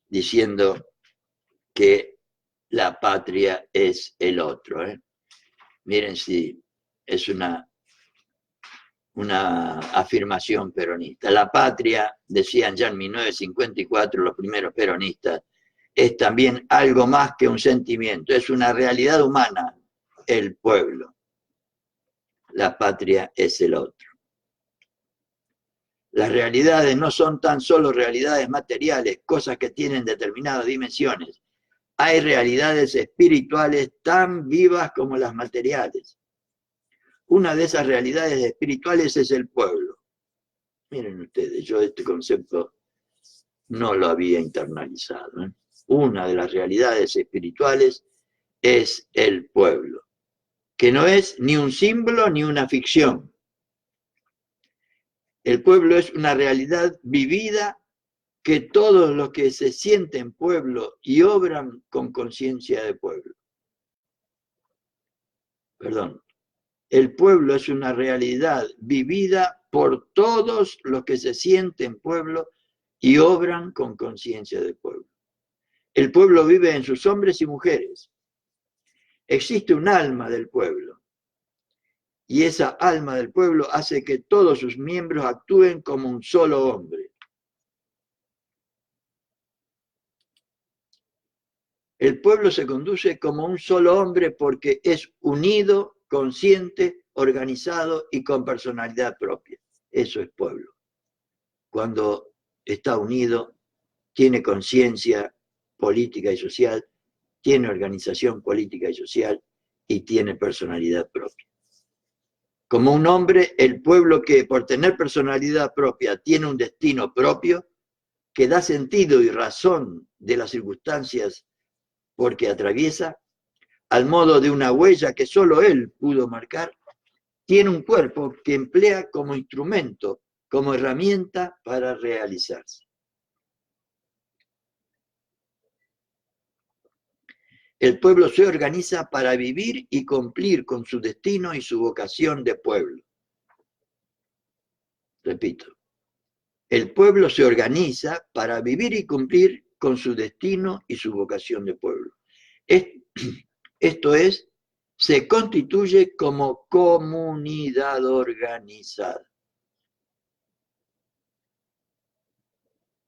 diciendo que la patria es el otro. Miren si es una afirmación peronista. La patria, decían ya en 1954 los primeros peronistas, es también algo más que un sentimiento, es una realidad humana, el pueblo. La patria es el otro. Las realidades no son tan solo realidades materiales, cosas que tienen determinadas dimensiones. Hay realidades espirituales tan vivas como las materiales. Una de esas realidades espirituales es el pueblo. Miren ustedes, yo este concepto no lo había internalizado. Una de las realidades espirituales es el pueblo, que no es ni un símbolo ni una ficción. El pueblo es una realidad vivida que todos los que se sienten pueblo y obran con conciencia de pueblo. Perdón. El pueblo es una realidad vivida por todos los que se sienten pueblo y obran con conciencia de pueblo. El pueblo vive en sus hombres y mujeres. Existe un alma del pueblo. Y esa alma del pueblo hace que todos sus miembros actúen como un solo hombre. El pueblo se conduce como un solo hombre porque es unido, consciente, organizado y con personalidad propia. Eso es pueblo. Cuando está unido, tiene conciencia política y social, tiene organización política y social y tiene personalidad propia. Como un hombre, el pueblo que por tener personalidad propia tiene un destino propio, que da sentido y razón de las circunstancias porque atraviesa, al modo de una huella que solo él pudo marcar, tiene un cuerpo que emplea como instrumento como herramienta para realizarse. El pueblo se organiza para vivir y cumplir con su destino y su vocación de pueblo. Repito, el pueblo se organiza para vivir y cumplir con su destino y su vocación de pueblo. Esto es, se constituye como comunidad organizada.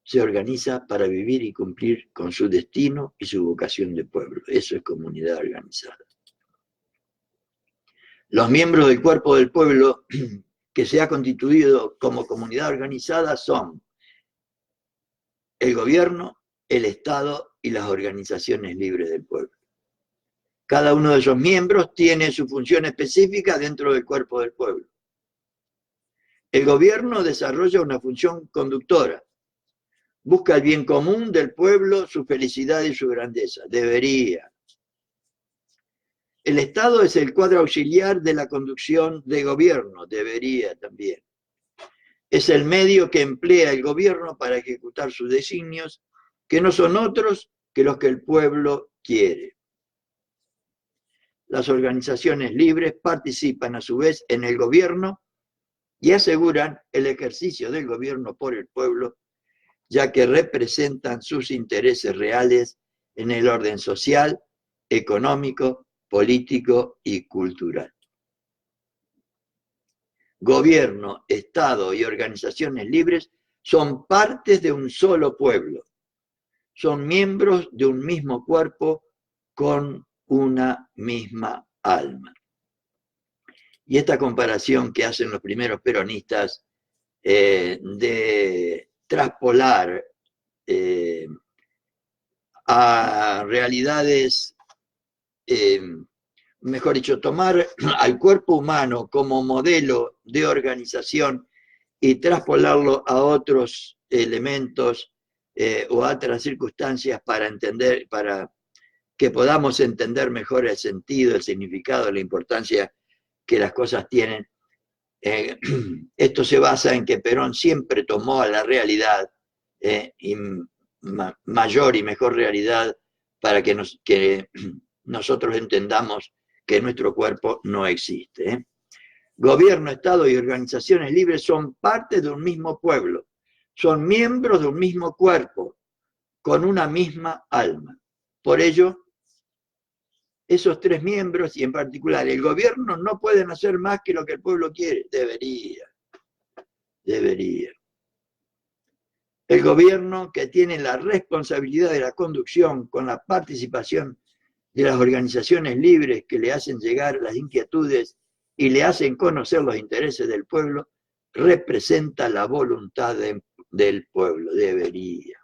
Se organiza para vivir y cumplir con su destino y su vocación de pueblo. Eso es comunidad organizada. Los miembros del cuerpo del pueblo que se ha constituido como comunidad organizada son el gobierno, el Estado y las organizaciones libres del pueblo. Cada uno de esos miembros tiene su función específica dentro del cuerpo del pueblo. El gobierno desarrolla una función conductora. Busca el bien común del pueblo, su felicidad y su grandeza. Debería. El Estado es el cuadro auxiliar de la conducción de gobierno. Debería también. Es el medio que emplea el gobierno para ejecutar sus designios, que no son otros que los que el pueblo quiere. Las organizaciones libres participan a su vez en el gobierno y aseguran el ejercicio del gobierno por el pueblo, ya que representan sus intereses reales en el orden social, económico, político y cultural. Gobierno, Estado y organizaciones libres son partes de un solo pueblo. Son miembros de un mismo cuerpo con una misma alma. Y esta comparación que hacen los primeros peronistas de traspolar a realidades, mejor dicho, tomar al cuerpo humano como modelo de organización y traspolarlo a otros elementos o a otras circunstancias para entender, para que podamos entender mejor el sentido, el significado, la importancia que las cosas tienen. Esto se basa en que Perón siempre tomó a la realidad y mayor y mejor realidad para que nosotros entendamos que nuestro cuerpo no existe. Gobierno, Estado y organizaciones libres son parte de un mismo pueblo, son miembros de un mismo cuerpo, con una misma alma. Por ello, esos tres miembros, y en particular el gobierno, no pueden hacer más que lo que el pueblo quiere. Debería. El gobierno, que tiene la responsabilidad de la conducción con la participación de las organizaciones libres que le hacen llegar las inquietudes y le hacen conocer los intereses del pueblo, representa la voluntad del pueblo. Debería.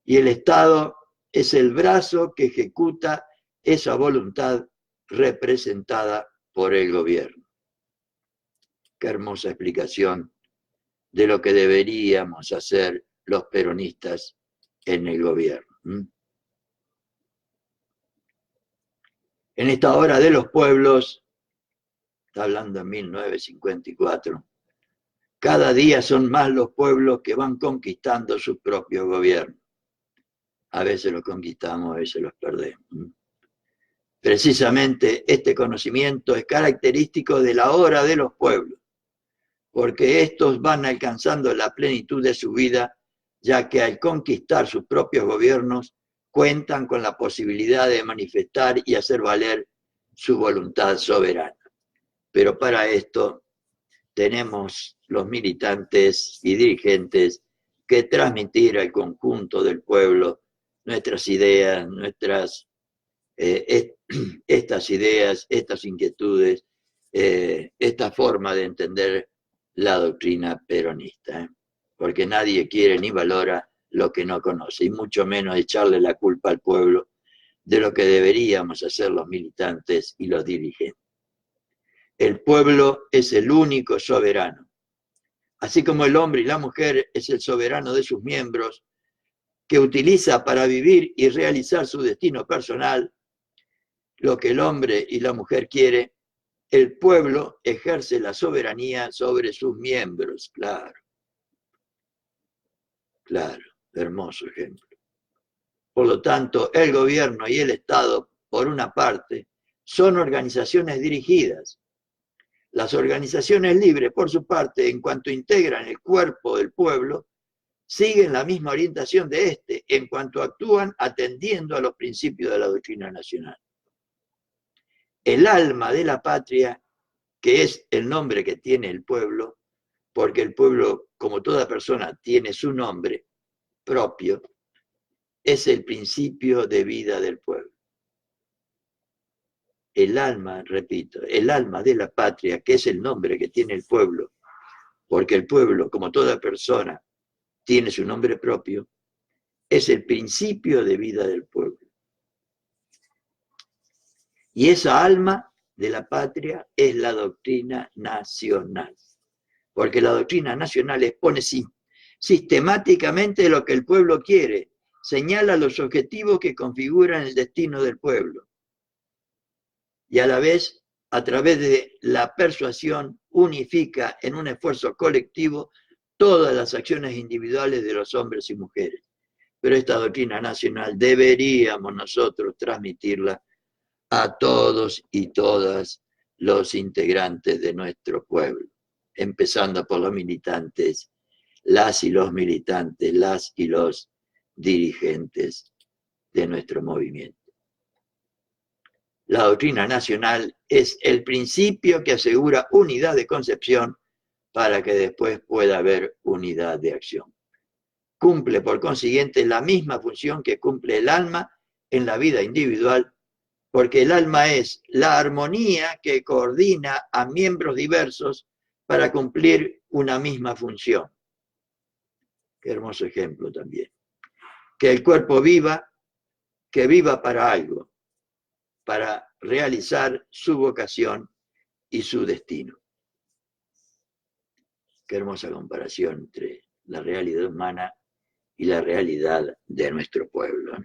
Y el Estado es el brazo que ejecuta esa voluntad representada por el gobierno. Qué hermosa explicación de lo que deberíamos hacer los peronistas en el gobierno. En esta hora de los pueblos, está hablando en 1954, cada día son más los pueblos que van conquistando sus propios gobiernos. A veces los conquistamos, a veces los perdemos. Precisamente este conocimiento es característico de la hora de los pueblos, porque estos van alcanzando la plenitud de su vida, ya que al conquistar sus propios gobiernos cuentan con la posibilidad de manifestar y hacer valer su voluntad soberana. Pero para esto tenemos los militantes y dirigentes que transmitir al conjunto del pueblo nuestras ideas, estas ideas, estas inquietudes, esta forma de entender la doctrina peronista, porque nadie quiere ni valora lo que no conoce, y mucho menos echarle la culpa al pueblo de lo que deberíamos hacer los militantes y los dirigentes. El pueblo es el único soberano. Así como el hombre y la mujer es el soberano de sus miembros, que utiliza para vivir y realizar su destino personal, lo que el hombre y la mujer quiere el pueblo ejerce la soberanía sobre sus miembros. Claro, claro, hermoso ejemplo. Por lo tanto, el gobierno y el Estado, por una parte, son organizaciones dirigidas. Las organizaciones libres, por su parte, en cuanto integran el cuerpo del pueblo, siguen la misma orientación de este, en cuanto actúan atendiendo a los principios de la doctrina nacional. El alma de la patria, que es el nombre que tiene el pueblo, porque el pueblo, como toda persona, tiene su nombre propio, es el principio de vida del pueblo. El alma, repito, el alma de la patria, que es el nombre que tiene el pueblo, porque el pueblo, como toda persona, tiene su nombre propio, es el principio de vida del pueblo. Y esa alma de la patria es la doctrina nacional, porque la doctrina nacional expone sistemáticamente lo que el pueblo quiere, señala los objetivos que configuran el destino del pueblo, y a la vez, a través de la persuasión, unifica en un esfuerzo colectivo todas las acciones individuales de los hombres y mujeres. Pero esta doctrina nacional deberíamos nosotros transmitirla a todos y todas los integrantes de nuestro pueblo, empezando por los militantes, las y los militantes, las y los dirigentes de nuestro movimiento. La doctrina nacional es el principio que asegura unidad de concepción para que después pueda haber unidad de acción. Cumple, por consiguiente, la misma función que cumple el alma en la vida individual, porque el alma es la armonía que coordina a miembros diversos para cumplir una misma función. Qué hermoso ejemplo también. Que el cuerpo viva, que viva para algo, para realizar su vocación y su destino. Qué hermosa comparación entre la realidad humana y la realidad de nuestro pueblo.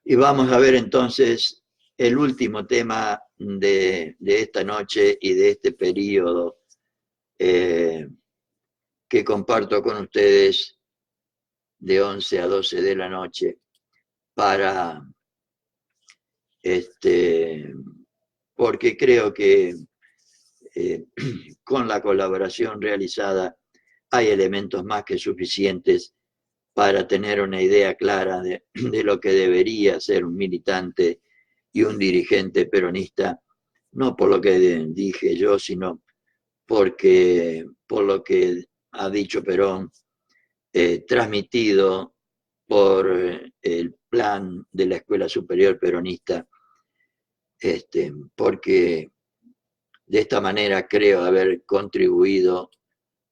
Y vamos a ver entonces el último tema de esta noche y de este periodo que comparto con ustedes de 11 a 12 de la noche para porque creo que con la colaboración realizada hay elementos más que suficientes para tener una idea clara de lo que debería ser un militante y un dirigente peronista, no por lo que dije yo, sino por lo que ha dicho Perón, transmitido por el plan de la Escuela Superior Peronista, porque de esta manera creo haber contribuido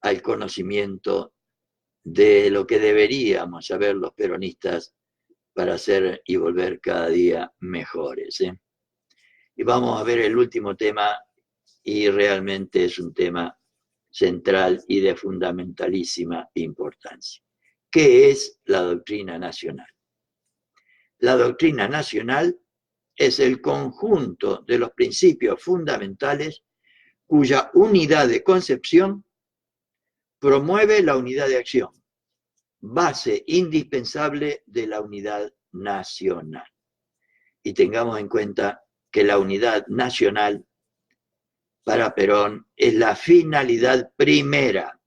al conocimiento de lo que deberíamos saber los peronistas para ser y volver cada día mejores. Y vamos a ver el último tema, y realmente es un tema central y de fundamentalísima importancia. ¿Qué es la doctrina nacional? La doctrina nacional es el conjunto de los principios fundamentales cuya unidad de concepción promueve la unidad de acción, base indispensable de la unidad nacional. Y tengamos en cuenta que la unidad nacional para Perón es la finalidad primera.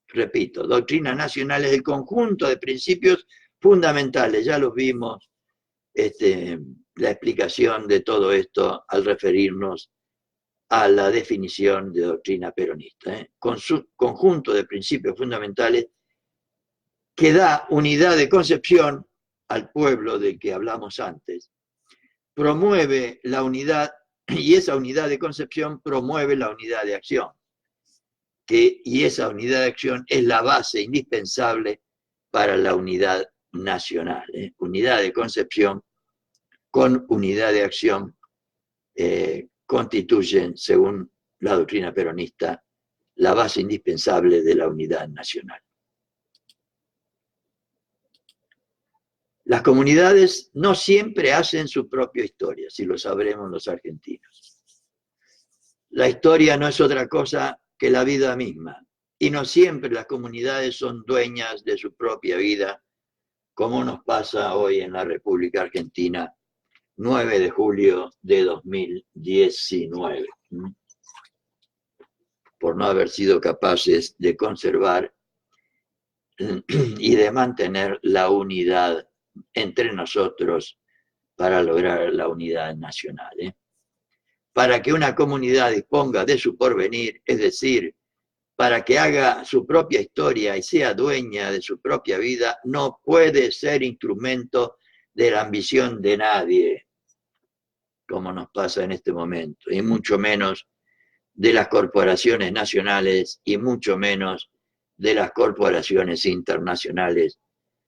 Repito, doctrina nacional es el conjunto de principios fundamentales. Ya los vimos, la explicación de todo esto al referirnos a la definición de doctrina peronista. Con su conjunto de principios fundamentales que da unidad de concepción al pueblo del que hablamos antes, promueve la unidad, y esa unidad de concepción promueve la unidad de acción, y esa unidad de acción es la base indispensable para la unidad nacional. Unidad de concepción con unidad de acción constituyen, según la doctrina peronista, la base indispensable de la unidad nacional. Las comunidades no siempre hacen su propia historia, si lo sabremos los argentinos. La historia no es otra cosa que la vida misma, y no siempre las comunidades son dueñas de su propia vida, como nos pasa hoy en la República Argentina, 9 de julio de 2019, por no haber sido capaces de conservar y de mantener la unidad entre nosotros para lograr la unidad nacional. Para que una comunidad disponga de su porvenir, es decir, para que haga su propia historia y sea dueña de su propia vida, no puede ser instrumento de la ambición de nadie, como nos pasa en este momento, y mucho menos de las corporaciones nacionales y mucho menos de las corporaciones internacionales,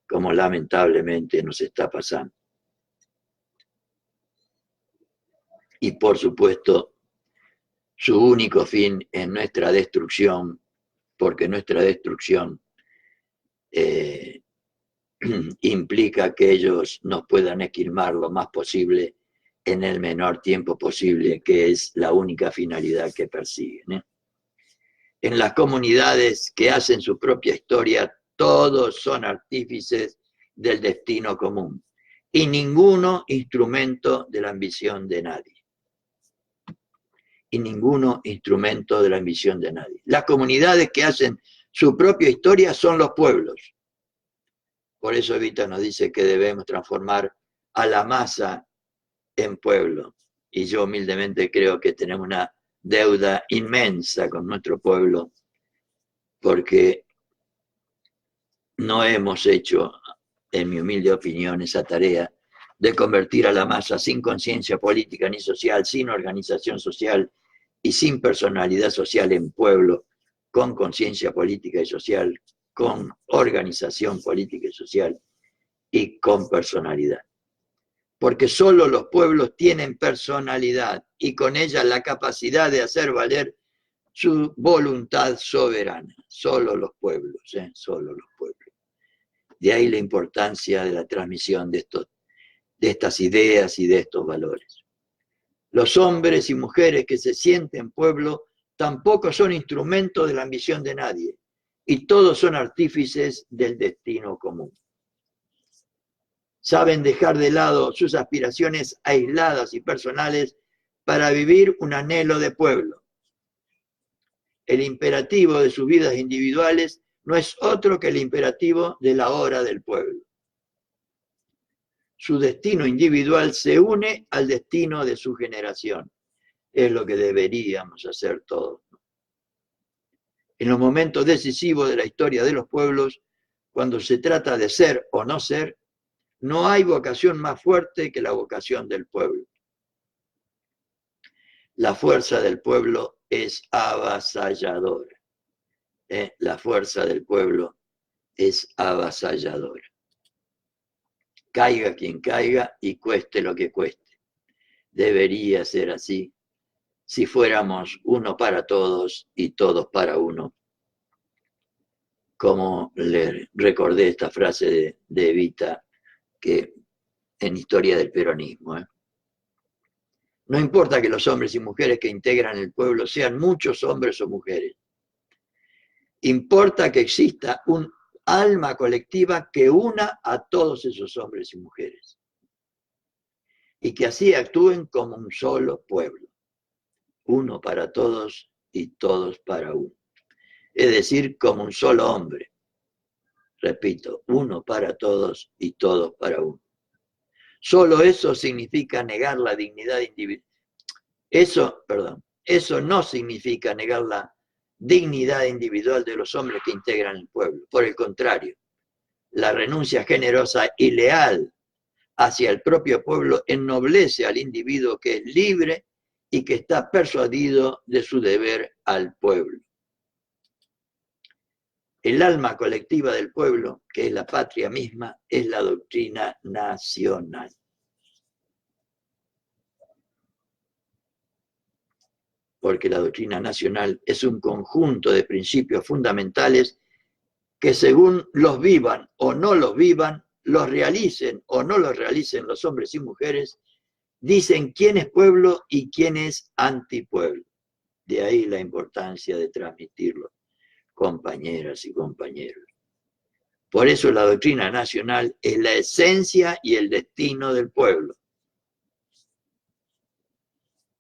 como lamentablemente nos está pasando. Y por supuesto, su único fin es nuestra destrucción, porque nuestra destrucción implica que ellos nos puedan esquilmar lo más posible en el menor tiempo posible, que es la única finalidad que persiguen. En las comunidades que hacen su propia historia, todos son artífices del destino común y ninguno instrumento de la ambición de nadie. Y ninguno instrumento de la ambición de nadie. Las comunidades que hacen su propia historia son los pueblos. Por eso Evita nos dice que debemos transformar a la masa en pueblo. Y yo humildemente creo que tenemos una deuda inmensa con nuestro pueblo, porque no hemos hecho, en mi humilde opinión, esa tarea de convertir a la masa sin conciencia política ni social, sin organización social y sin personalidad social en pueblo, con conciencia política y social, con organización política y social y con personalidad. Porque solo los pueblos tienen personalidad y con ella la capacidad de hacer valer su voluntad soberana. Solo los pueblos, solo los pueblos. De ahí la importancia de la transmisión de estas ideas y de estos valores. Los hombres y mujeres que se sienten pueblo tampoco son instrumentos de la ambición de nadie, y todos son artífices del destino común. Saben dejar de lado sus aspiraciones aisladas y personales para vivir un anhelo de pueblo. El imperativo de sus vidas individuales no es otro que el imperativo de la hora del pueblo. Su destino individual se une al destino de su generación. Es lo que deberíamos hacer todos. En los momentos decisivos de la historia de los pueblos, cuando se trata de ser o no ser, no hay vocación más fuerte que la vocación del pueblo. La fuerza del pueblo es avasalladora. La fuerza del pueblo es avasalladora. Caiga quien caiga y cueste lo que cueste. Debería ser así si fuéramos uno para todos y todos para uno. Como le recordé esta frase de Evita, que en Historia del Peronismo. No importa que los hombres y mujeres que integran el pueblo sean muchos hombres o mujeres. Importa que exista un alma colectiva que una a todos esos hombres y mujeres. Y que así actúen como un solo pueblo. Uno para todos y todos para uno. Es decir, como un solo hombre. Repito, uno para todos y todos para uno. Solo eso significa negar la dignidad individual. Eso no significa negar la dignidad individual de los hombres que integran el pueblo. Por el contrario, la renuncia generosa y leal hacia el propio pueblo ennoblece al individuo que es libre y que está persuadido de su deber al pueblo. El alma colectiva del pueblo, que es la patria misma, es la doctrina nacional. Porque la doctrina nacional es un conjunto de principios fundamentales que según los vivan o no los vivan, los realicen o no los realicen los hombres y mujeres, dicen quién es pueblo y quién es antipueblo. De ahí la importancia de transmitirlo, compañeras y compañeros. Por eso la doctrina nacional es la esencia y el destino del pueblo.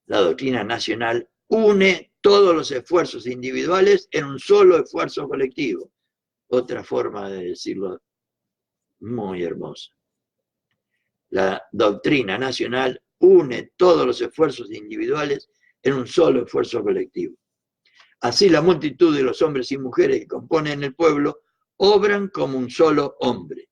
La doctrina nacional une todos los esfuerzos individuales en un solo esfuerzo colectivo. Otra forma de decirlo muy hermosa. La doctrina nacional une todos los esfuerzos individuales en un solo esfuerzo colectivo. Así la multitud de los hombres y mujeres que componen el pueblo obran como un solo hombre.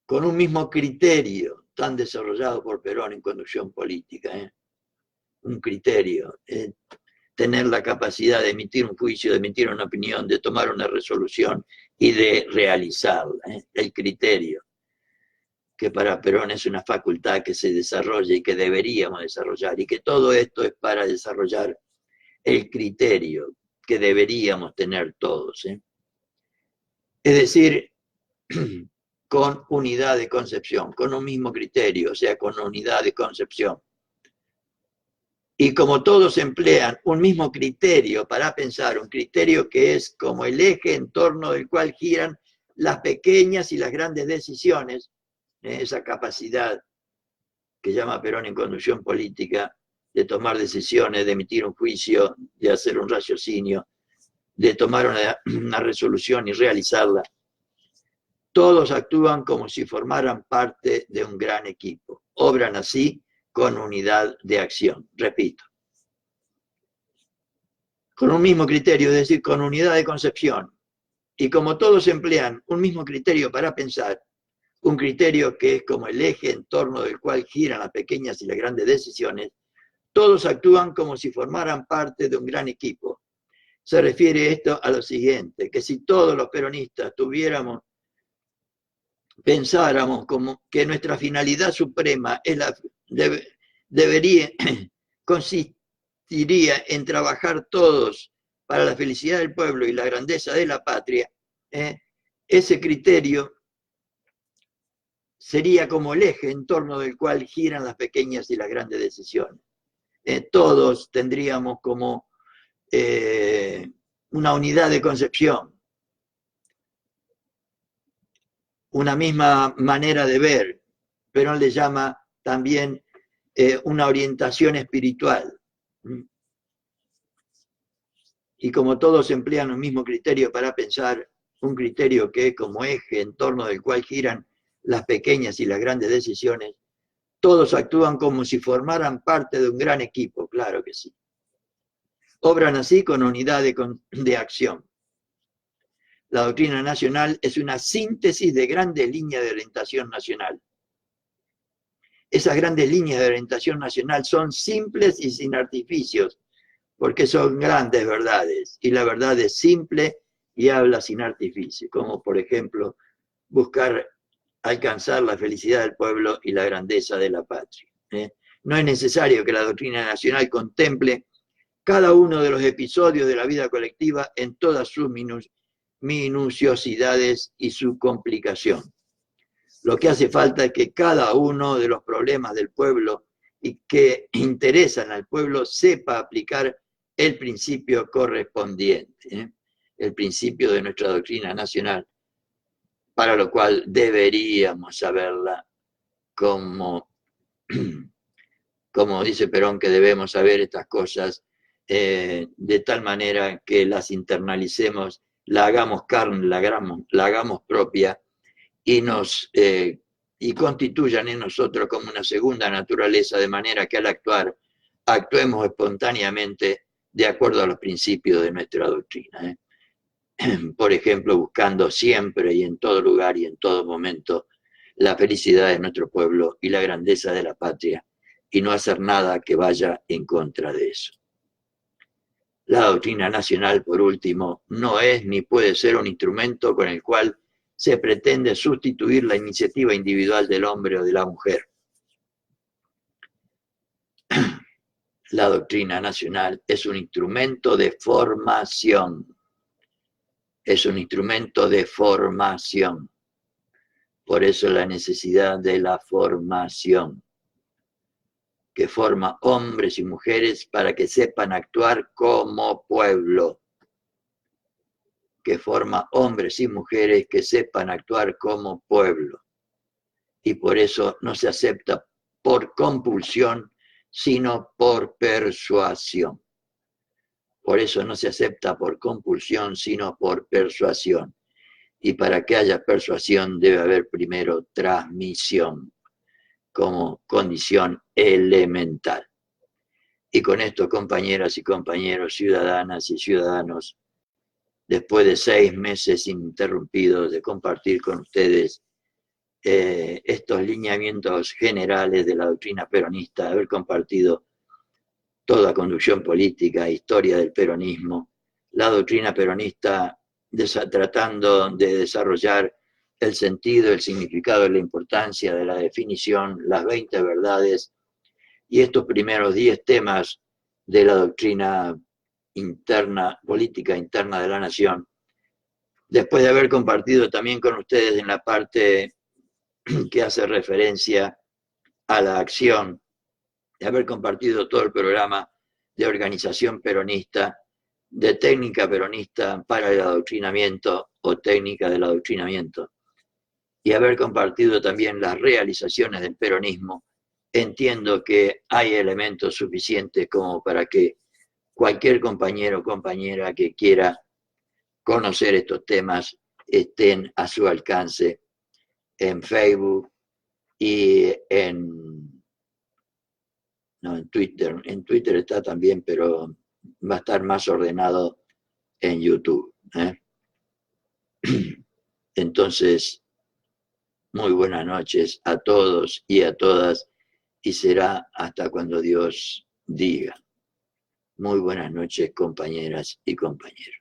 Con un mismo criterio tan desarrollado por Perón en conducción política. Un criterio, tener la capacidad de emitir un juicio, de emitir una opinión, de tomar una resolución y de realizarla. El criterio, que para Perón es una facultad que se desarrolla y que deberíamos desarrollar, y que todo esto es para desarrollar el criterio que deberíamos tener todos. Es decir, con unidad de concepción, con un mismo criterio, o sea, con unidad de concepción. Y como todos emplean un mismo criterio para pensar, un criterio que es como el eje en torno del cual giran las pequeñas y las grandes decisiones, esa capacidad que llama Perón en conducción política, de tomar decisiones, de emitir un juicio, de hacer un raciocinio, de tomar una resolución y realizarla. Todos actúan como si formaran parte de un gran equipo. Obran así con unidad de acción. Repito. Con un mismo criterio, es decir, con unidad de concepción. Y como todos emplean un mismo criterio para pensar, un criterio que es como el eje en torno del cual giran las pequeñas y las grandes decisiones, todos actúan como si formaran parte de un gran equipo. Se refiere esto a lo siguiente, que si todos los peronistas pensáramos como que nuestra finalidad suprema es consistiría en trabajar todos para la felicidad del pueblo y la grandeza de la patria, ese criterio sería como el eje en torno del cual giran las pequeñas y las grandes decisiones. Todos tendríamos como una unidad de concepción, una misma manera de ver. Perón le llama también una orientación espiritual. Y como todos emplean un mismo criterio para pensar, un criterio que es como eje en torno del cual giran las pequeñas y las grandes decisiones, todos actúan como si formaran parte de un gran equipo, claro que sí. Obran así con unidad de acción. La doctrina nacional es una síntesis de grandes líneas de orientación nacional. Esas grandes líneas de orientación nacional son simples y sin artificios, porque son grandes verdades, y la verdad es simple y habla sin artificio, como por ejemplo buscar alcanzar la felicidad del pueblo y la grandeza de la patria. No es necesario que la doctrina nacional contemple cada uno de los episodios de la vida colectiva en todas sus minuciosidades y su complicación. Lo que hace falta es que cada uno de los problemas del pueblo y que interesan al pueblo sepa aplicar el principio correspondiente, el principio de nuestra doctrina nacional, para lo cual deberíamos saberla como dice Perón, que debemos saber estas cosas de tal manera que las internalicemos, la hagamos carne, la hagamos propia y constituyan en nosotros como una segunda naturaleza, de manera que al actuar actuemos espontáneamente de acuerdo a los principios de nuestra doctrina. Por ejemplo, buscando siempre y en todo lugar y en todo momento la felicidad de nuestro pueblo y la grandeza de la patria, y no hacer nada que vaya en contra de eso. La doctrina nacional, por último, no es ni puede ser un instrumento con el cual se pretende sustituir la iniciativa individual del hombre o de la mujer. La doctrina nacional es un instrumento de formación. es un instrumento de formación. Por eso la necesidad de la formación, que forma hombres y mujeres para que sepan actuar como pueblo, que forma hombres y mujeres que sepan actuar como pueblo. Y por eso no se acepta por compulsión, sino por persuasión. Por eso no se acepta por compulsión, sino por persuasión. Y para que haya persuasión debe haber primero transmisión como condición elemental. Y con esto, compañeras y compañeros, ciudadanas y ciudadanos, después de 6 meses ininterrumpidos de compartir con ustedes estos lineamientos generales de la doctrina peronista, haber compartido toda conducción política, historia del peronismo, la doctrina peronista tratando de desarrollar el sentido, el significado y la importancia de la definición, las 20 verdades y estos primeros 10 temas de la doctrina interna, política interna de la nación. Después de haber compartido también con ustedes en la parte que hace referencia a la acción, de haber compartido todo el programa de organización peronista, de técnica peronista para el adoctrinamiento o técnica del adoctrinamiento, y haber compartido también las realizaciones del peronismo, entiendo que hay elementos suficientes como para que cualquier compañero o compañera que quiera conocer estos temas estén a su alcance en Facebook y en Twitter. En Twitter está también, pero va a estar más ordenado en YouTube. Entonces, muy buenas noches a todos y a todas, y será hasta cuando Dios diga. Muy buenas noches, compañeras y compañeros.